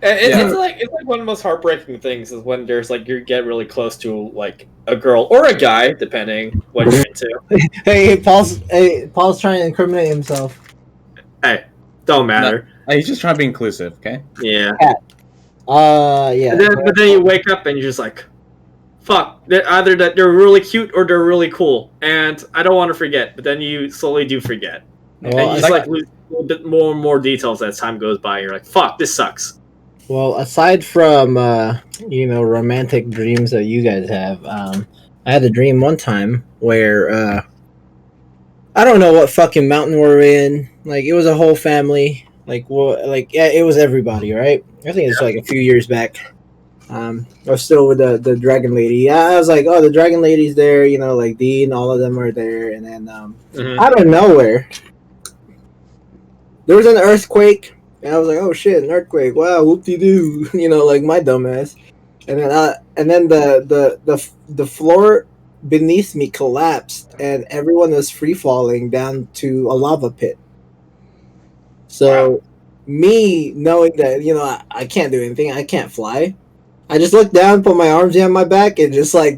It's like one of the most heartbreaking things is when there's like you get really close to like a girl or a guy, depending what you're into. Hey, Paul's trying to incriminate himself. Hey, don't matter. No, he's just trying to be inclusive, okay? Yeah. Yeah. But then you wake up and you're just like, fuck. Either that they're really cute or they're really cool, and I don't want to forget. But then you slowly do forget, and you just like lose a little bit more and more details as time goes by. And you're like, fuck, this sucks. Well, aside from romantic dreams that you guys have, I had a dream one time where I don't know what fucking mountain we're in. Like it was a whole family. Yeah, it was everybody, right? I think it's like a few years back. I was still with the dragon lady. Yeah, I was like, oh, the dragon lady's there. You know, like Dean, all of them are there. And then out of nowhere, there was an earthquake. And I was like, oh shit, an earthquake! Wow, whoop de doo! You know, like my dumbass. And then the floor beneath me collapsed, and everyone was free falling down to a lava pit. So, me knowing that I can't do anything, I can't fly. I just looked down, put my arms behind my back, and just like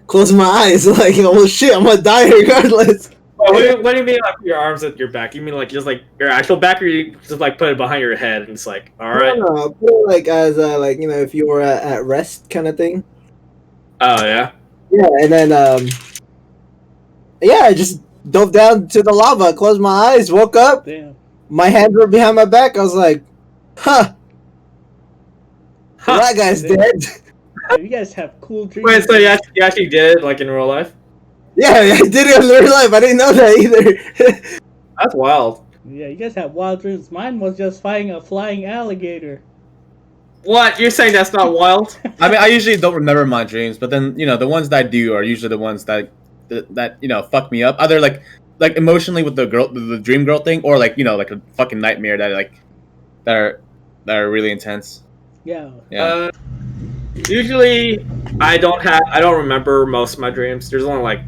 close my eyes. Like, oh shit, I'm gonna die regardless. What do you mean, like your arms at your back? You mean like just like your actual back, or you just like put it behind your head and it's like, all right? No, put it like as if you were at rest kind of thing. Oh yeah. Yeah, and then I just dove down to the lava, closed my eyes, woke up. Damn. My hands were behind my back. I was like, huh. That guy's dead. You guys have cool dreams. Wait, so you actually did it like in real life? Yeah, I did it in real life. I didn't know that either. That's wild. Yeah, you guys have wild dreams. Mine was just fighting a flying alligator. What? You're saying that's not wild? I mean, I usually don't remember my dreams, but then the ones that I do are usually the ones that fuck me up. Either like emotionally with the dream girl thing, or like a fucking nightmare that are really intense. Yeah. Yeah. Usually, I don't remember most of my dreams. There's only like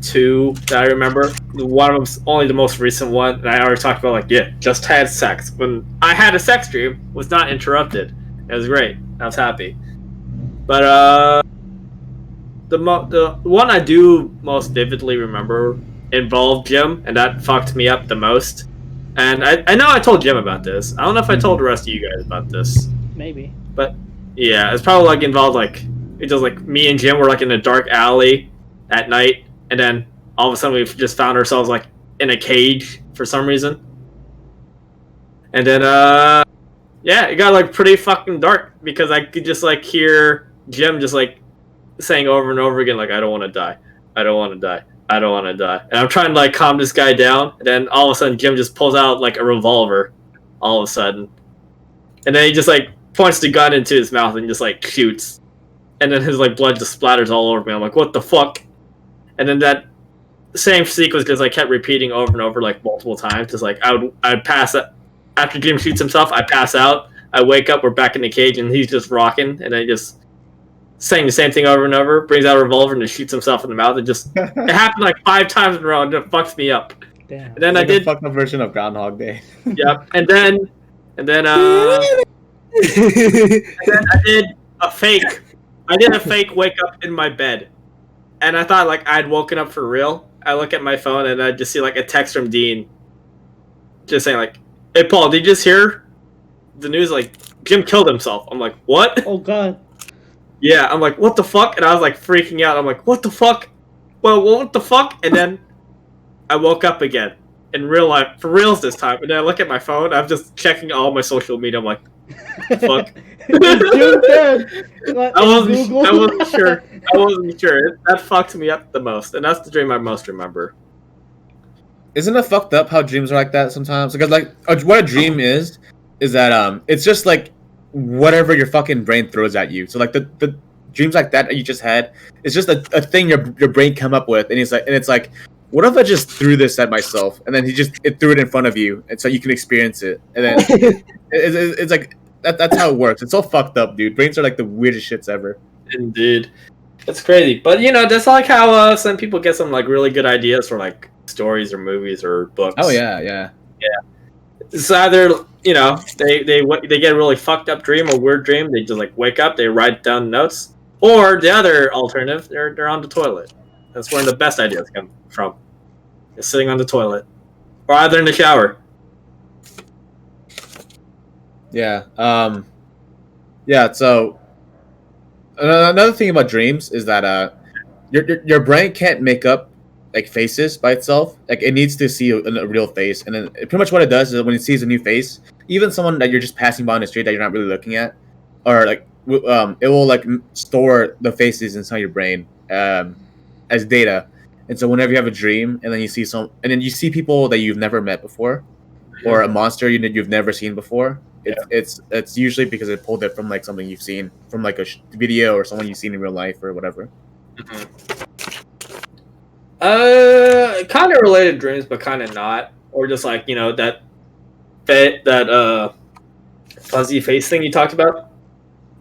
2 that I remember. One of them's only the most recent one, and I already talked about just had sex. When I had a sex dream, was not interrupted. It was great. I was happy. But the one I do most vividly remember involved Jim, and that fucked me up the most. And I know I told Jim about this. I don't know if I told the rest of you guys about this. Maybe. But yeah, it's probably like involved it's just like me and Jim were like in a dark alley at night, and then all of a sudden we just found ourselves like in a cage for some reason. And then it got like pretty fucking dark because I could just like hear Jim just like saying over and over again like, I don't want to die. I don't want to die. I don't want to die. And I'm trying to like calm this guy down, and then all of a sudden Jim just pulls out like a revolver all of a sudden. And then he just like points the gun into his mouth and just like shoots. And then his like blood just splatters all over me. I'm like, what the fuck? And then that same sequence just like kept repeating over and over like multiple times. Just like I'd pass out after Jim shoots himself, I pass out, I wake up, we're back in the cage and he's just rocking, and then just saying the same thing over and over, brings out a revolver and just shoots himself in the mouth. It just it happened like 5 times in a row and it fucks me up. Damn. And then like I did a fucked up version of Groundhog Day. Yep. And then I did a fake wake up in my bed. And I thought like I'd woken up for real. I look at my phone and I just see like a text from Dean just saying like, hey Paul, did you just hear the news? Like Jim killed himself. I'm like, what? Oh god. Yeah, I'm like, what the fuck? And I was like freaking out. I'm like, what the fuck? Well, what the fuck? And then I woke up again in real life, for reals this time. And then I look at my phone. I'm just checking all my social media. I'm like, fuck. Jim dead. I wasn't sure. I wasn't sure. That fucked me up the most, and that's the dream I most remember. Isn't it fucked up how dreams are like that sometimes? Because like what a dream is that it's just like whatever your fucking brain throws at you. So like the dreams like that you just had, it's just a thing your brain come up with, and it's like, what if I just threw this at myself, and then it threw it in front of you, and so you can experience it, and then it's like that's how it works. It's so fucked up, dude. Brains are like the weirdest shits ever. Indeed, it's crazy. But that's like how some people get some like really good ideas for like stories or movies or books. Oh yeah. It's either they get a really fucked up dream or weird dream. They just like wake up, they write down notes, or the other alternative, they're on the toilet. That's where the best ideas come from. Is sitting on the toilet, or either in the shower. Yeah. Yeah. So another thing about dreams is that your brain can't make up like faces by itself. Like it needs to see a real face, and then pretty much what it does is when it sees a new face, even someone that you're just passing by on the street that you're not really looking at, or like it will like store the faces inside your brain as data. And so whenever you have a dream and then you see people that you've never met before, or a monster you've never seen before, it's usually because it pulled it from like something you've seen from like a video or someone you've seen in real life or whatever. Kind of related dreams, but kind of not, or just like that fuzzy face thing you talked about.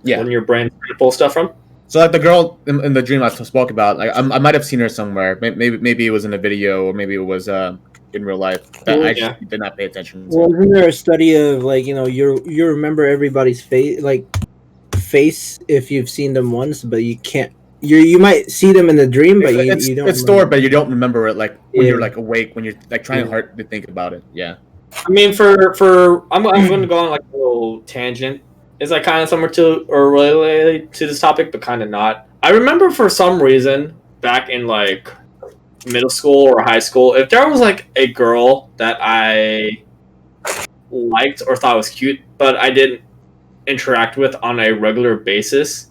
Yeah, when your brain pull stuff from. So like the girl in the dream I spoke about, like I might have seen her somewhere. Maybe it was in a video, or maybe it was in real life. That I just did not pay attention to. Well, isn't there a study of like you remember everybody's face if you've seen them once, but you can't. You might see them in the dream, but you don't. It's stored, but you don't remember it. Like when you're like awake, when you're like trying hard to think about it. Yeah. I mean, I'm going to go on like a little tangent. Is that kind of similar to or related to this topic, but kind of not. I remember for some reason back in like middle school or high school, if there was like a girl that I liked or thought was cute, but I didn't interact with on a regular basis,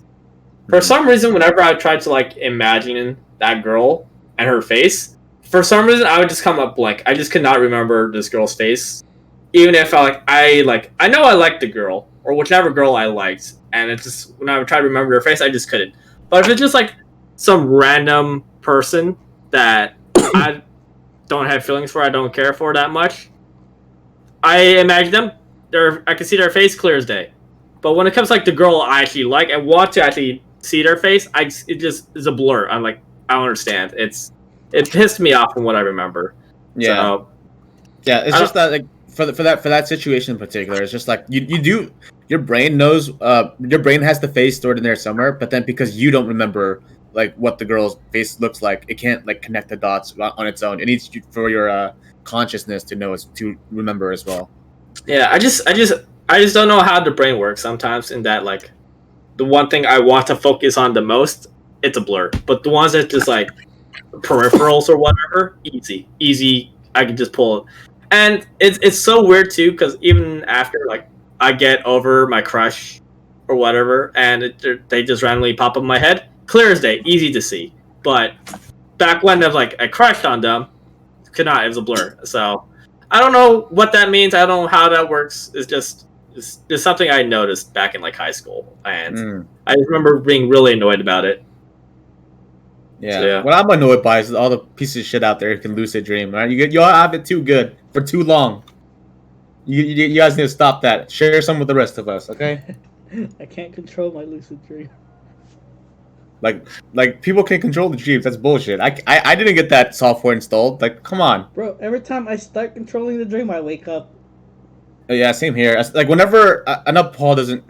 for some reason, whenever I tried to like imagine that girl and her face, for some reason I would just come up blank. I just could not remember this girl's face, even if I know I liked the girl or whichever girl I liked, and it's just when I would try to remember her face, I just couldn't. But if it's just like some random person that I don't have feelings for, I don't care for that much, I imagine them. I can see their face clear as day. But when it comes to like the girl I actually like and want to actually see their face, it just is a blur. I'm like, I don't understand. It pissed me off from what I remember. Yeah, so, yeah. It's just that like for that situation in particular, it's just like you do. Your brain knows. Your brain has the face stored in there somewhere, but then because you don't remember like what the girl's face looks like, it can't like connect the dots on its own. It needs for your consciousness to remember as well. Yeah, I just don't know how the brain works sometimes. In that like the one thing I want to focus on the most, it's a blur. But the ones that just like peripherals or whatever, easy. I can just pull it, and it's so weird too because even after like I get over my crush or whatever, and they just randomly pop up in my head, clear as day, easy to see. But back when I crushed on them, could not. It was a blur. So I don't know what that means. I don't know how that works. It's just something I noticed back in like high school, and I just remember being really annoyed about it. Yeah. So, yeah. What I'm annoyed by is all the pieces of shit out there who can lucid dream. Right? You all have it too good for too long. You guys need to stop that. Share some with the rest of us, okay? I can't control my lucid dream. Like people can control the dreams. That's bullshit. I didn't get that software installed. Like, come on, bro. Every time I start controlling the dream, I wake up. Yeah, same here. Like whenever I know Paul doesn't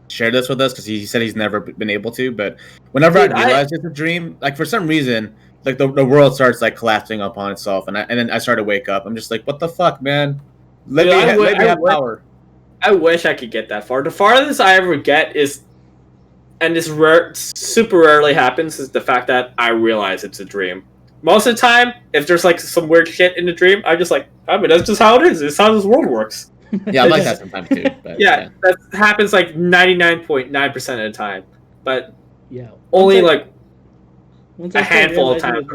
share this with us because he said he's never been able to. But whenever I realize it's a dream, like for some reason, like the world starts like collapsing upon itself, and then I start to wake up. I'm just like, what the fuck, man? Let me have power. I wish I could get that far. The farthest I ever get is, and this super rarely happens, is the fact that I realize it's a dream. Most of the time, if there's like some weird shit in the dream, I'm just like, I mean, that's just how it is. It's how this world works. Yeah, I like that sometimes too. But, yeah, that happens like 99.9% of the time. But yeah, only like a handful of times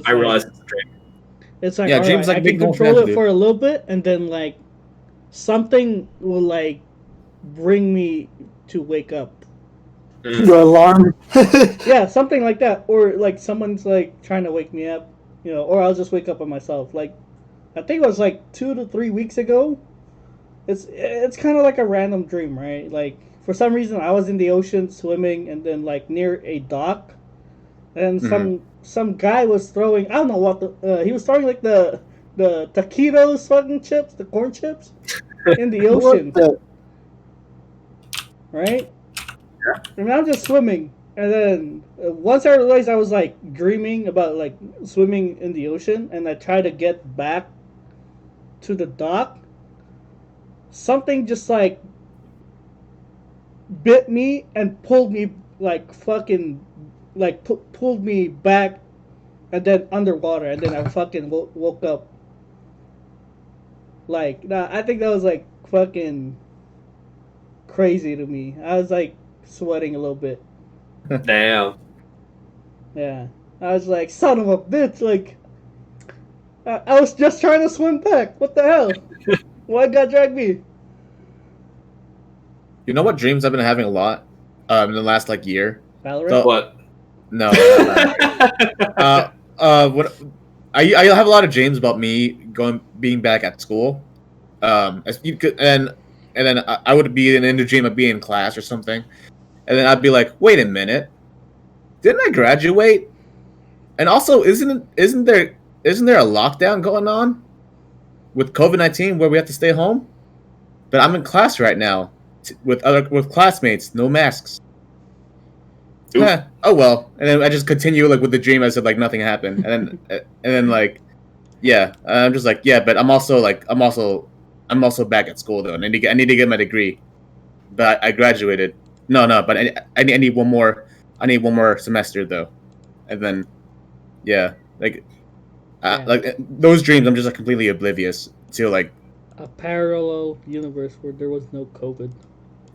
I realize it's a dream. It's like, yeah, dreams, right, like I can control it for a little bit, and then like something will like bring me to wake up. The alarm. Yeah, something like that, or like someone's like trying to wake me up, or I'll just wake up on myself. Like, I think it was like 2 to 3 weeks ago. It's kind of like a random dream, right? Like for some reason I was in the ocean swimming, and then like near a dock, and some guy was throwing, I don't know what he was throwing like the taquitos fucking chips, the corn chips, in the ocean, right? Yeah. And I'm just swimming, and then once I realized I was like dreaming about like swimming in the ocean, and I tried to get back to the dock, something just like bit me and pulled me like fucking like pulled me back, and then underwater, and then I fucking woke up. Like, I think that was like fucking crazy to me. I was like sweating a little bit. Damn. Yeah. I was like, son of a bitch, like I was just trying to swim back. What the hell? Why God drag me? You know what dreams I've been having a lot in the last like year? Valorant? What? No, not that. What I have a lot of dreams about me being back at school. As you could, and then I would be in the dream of being in class or something, and then I'd be like, wait a minute, didn't I graduate? And also, isn't there a lockdown going on with COVID-19 where we have to stay home? But I'm in class right now with classmates, no masks. Oof. Oh well, and then I just continue like with the dream as if like nothing happened, and then like yeah, I'm just like yeah, but I'm also back at school though, and I need to get my degree, but I graduated. No, but I need one more. I need one more semester though, and then yeah, like Yeah. like those dreams, I'm just like completely oblivious to like. A parallel universe where there was no COVID.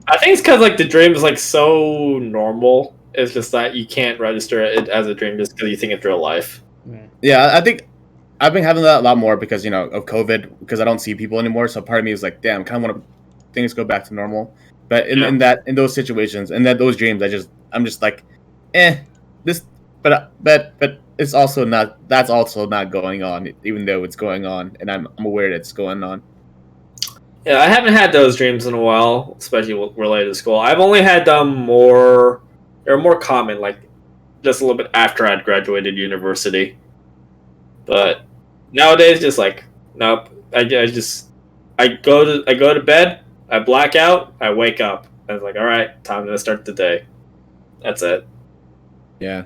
I think it's because like the dream is like so normal. It's just that you can't register it as a dream just because you think it's real life. Yeah. Yeah, I think I've been having that a lot more because of COVID because I don't see people anymore. So part of me is like, damn, kind of want to things go back to normal. But in those situations and those dreams, I'm just like, this. But it's also not. That's also not going on, even though it's going on, and I'm aware that it's going on. Yeah, I haven't had those dreams in a while, especially related to school. I've only had them more. They're more common, like just a little bit after I'd graduated university. But nowadays, just like nope. I go to bed. I black out. I wake up. I was like, all right, time to start the day. That's it. Yeah.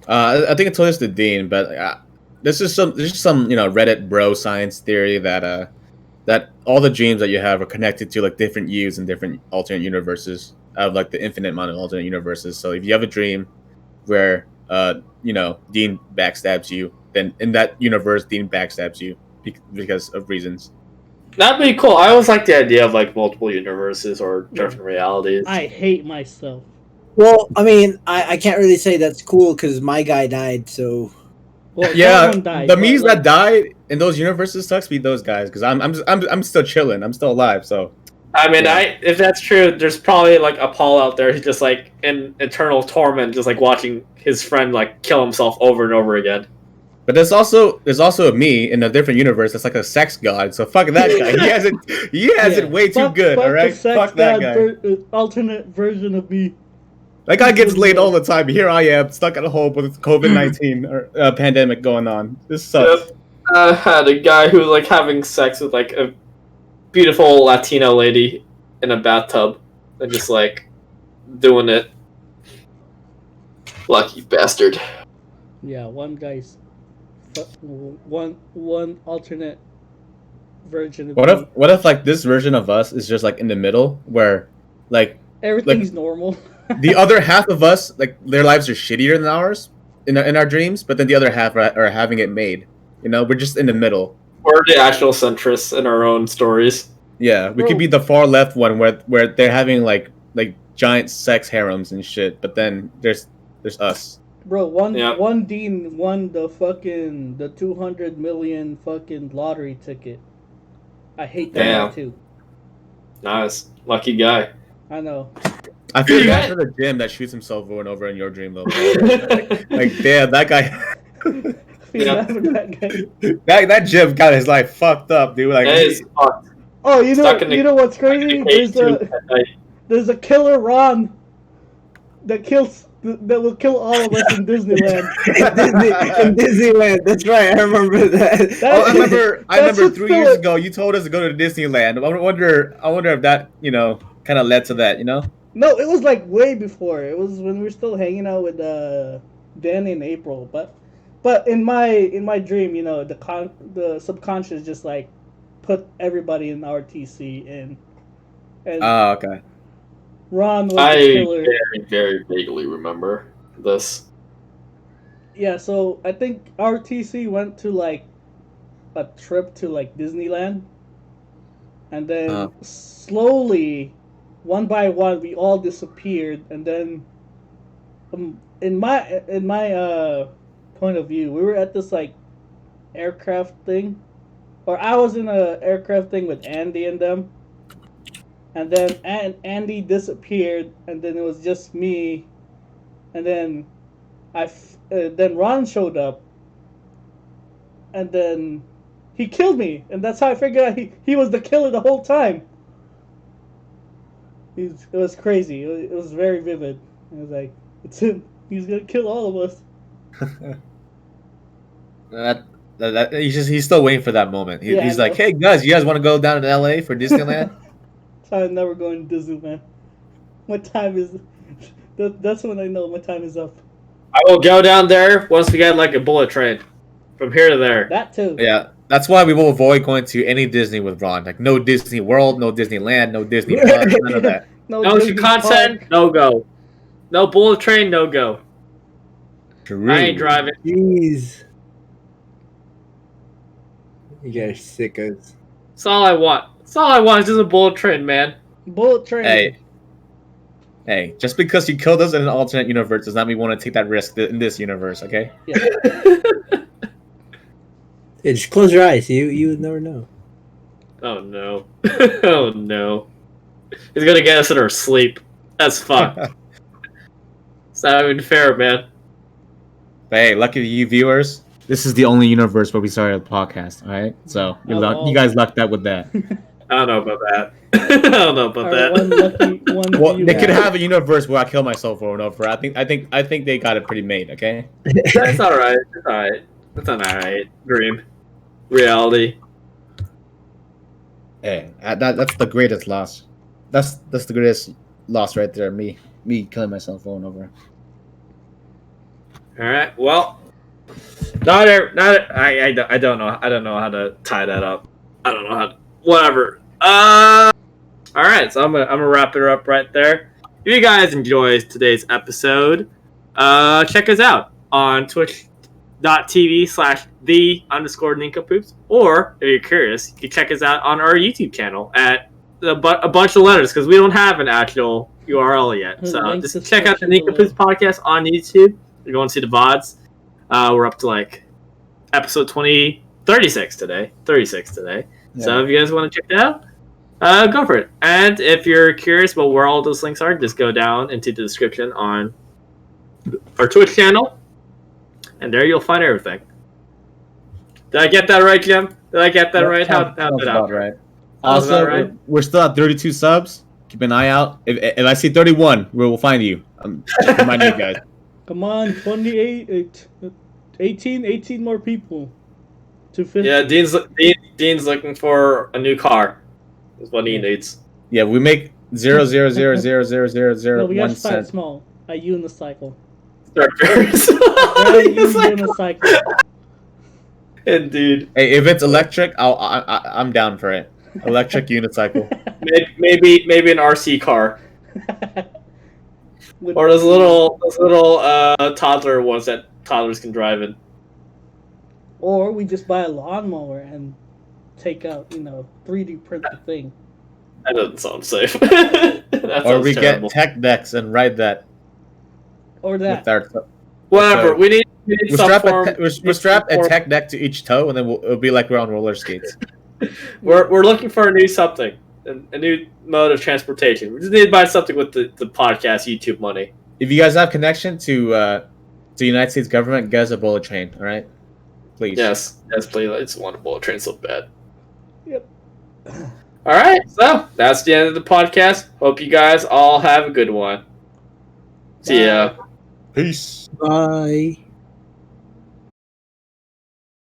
I think I told this to Dean, but this is some Reddit bro science theory that all the dreams that you have are connected to like different yous and different alternate universes of like the infinite amount of alternate universes. So if you have a dream where Dean backstabs you, then in that universe Dean backstabs you because of reasons. That'd be cool. I always like the idea of like multiple universes or different realities. I hate myself. Well, I mean, I can't really say that's cool because my guy died. So Well, Yeah, that one died, the but, me's like, that died in those universes sucks be those guys because I'm still chilling. I'm still alive. So I mean, Yeah. if that's true, there's probably like a Paul out there who's just like in eternal torment, just like watching his friend like kill himself over and over again. But there's also a me in a different universe that's like a sex god. So fuck that guy. He has it way too fuck- good. fuck All right, the sex fuck that god guy. alternate version of me. That guy gets laid all the time. Here I am stuck at home with COVID-19 or pandemic going on. This sucks. Yep. I had a guy who was like having sex with like a beautiful Latino lady in a bathtub and just like doing it. Lucky bastard. Yeah, one guy's one alternate version of me. What if like this version of us is just like in the middle where like Everything's normal. the other half of us like their lives are shittier than ours in our dreams, but then the other half are having it made. We're just in the middle. We're the actual centrists in our own stories. Yeah, we Bro. could be the far left one where they're having like giant sex harems and shit, but then there's us. Bro, Yep. one Dean won the 200 million fucking lottery ticket. I hate that Damn. guy too. Nice. Lucky guy. I know. I feel You bad got- for the gym that shoots himself over and over in your dream though. Like damn, that guy. Feel Yeah. bad for that guy. that gym got his life fucked up, dude. Like That is fucked. Oh, you know, Stuck in the- you know what's crazy? There's a killer Ron that will kill all of us in Disneyland. in Disneyland, that's right. I remember that. I remember That's 3 what's years still- ago you told us to go to Disneyland. I wonder if that kind of led to that. No, it was like way before. It was when we were still hanging out with Dan in April. But in my dream, the subconscious just like put everybody in RTC and Oh, okay. Ron was I the killer. very, very vaguely remember this. Yeah, so I think RTC went to like a trip to like Disneyland, and then slowly, one by one, we all disappeared, and then in my point of view, we were at this like aircraft thing, or I was in a aircraft thing with Andy and them, and then Andy disappeared, and then it was just me, and then then Ron showed up, and then he killed me, and that's how I figured out he was the killer the whole time. It was crazy. It was very vivid. I was like, it's him. He's gonna kill all of us. He's still waiting for that moment. He's like, hey guys, you guys want to go down to LA for Disneyland? So I'm never going to Disney, man. What time is? That's when I know my time is up. I will go down there once we get like a bullet train from here to there. That too. Yeah, that's why we will avoid going to any Disney with Ron. Like no Disney World, no Disneyland, no Disney Park, none of that. No Shinkansen, no go. No bullet train, no go. True. I ain't driving. Jeez. You guys sickos. That's all I want. That's all I want is just a bullet train, man. Bullet train. Hey, just because you killed us in an alternate universe does not mean we want to take that risk in this universe, okay? Yeah. Yeah, just close your eyes. You would never know. Oh no. Oh no. He's gonna get us in our sleep. That's fucked. It's not even fair, man. But hey, lucky you viewers, this is the only universe where we started a podcast, alright? So, you guys lucked out with that. I don't know about that. I don't know about that. Well, they could have a universe where I kill myself over and over. I think they got it pretty made, okay? That's alright. That's alright. That's an alright dream. Reality. Hey, that's the greatest loss. That's the greatest loss right there. Me killing myself over and over. All right. Well, I don't know. I don't know how to tie that up. I don't know how to, whatever. All right. So I'm gonna wrap it up right there. If you guys enjoyed today's episode, check us out on twitch.tv/the_Nincompoops, or if you're curious, you can check us out on our YouTube channel at a bunch of letters because we don't have an actual URL yet. So just check out the Nincompoops podcast on YouTube. You're going to see the VODs. We're up to like episode 36 today. Yeah. So if you guys want to check that out, go for it. And if you're curious about where all those links are, just go down into the description on our Twitch channel, and there you'll find everything. Did I get that right, Jim? Did I get that right? How did that right? Also, we're still at 32 subs. Keep an eye out. If I see 31, we'll find you. I'm reminding you guys. Come on, 28, 18 more people. 250. Yeah, Dean's looking for a new car. Is what he needs. Yeah, we make 0.0000001 No, we got to start cent. small. A unicycle. Start very small. Unicycle. Indeed. Hey, if it's electric, I'm down for it. Electric unicycle. Maybe an RC car. Or those little toddler ones that toddlers can drive in. Or we just buy a lawnmower and take out, 3D print the thing. That doesn't sound safe. Or we get tech decks and ride that. Or that. Whatever. We need some form. We'll strap a tech deck to each toe, and then it'll be like we're on roller skates. We're looking for a new something. A new mode of transportation. We just need to buy something with the podcast YouTube money. If you guys have connection to the United States government, get us a bullet train, all right? Please. Yes, please. I just want a bullet train so bad. Yep. All right, so that's the end of the podcast. Hope you guys all have a good one. See ya. Peace. Bye.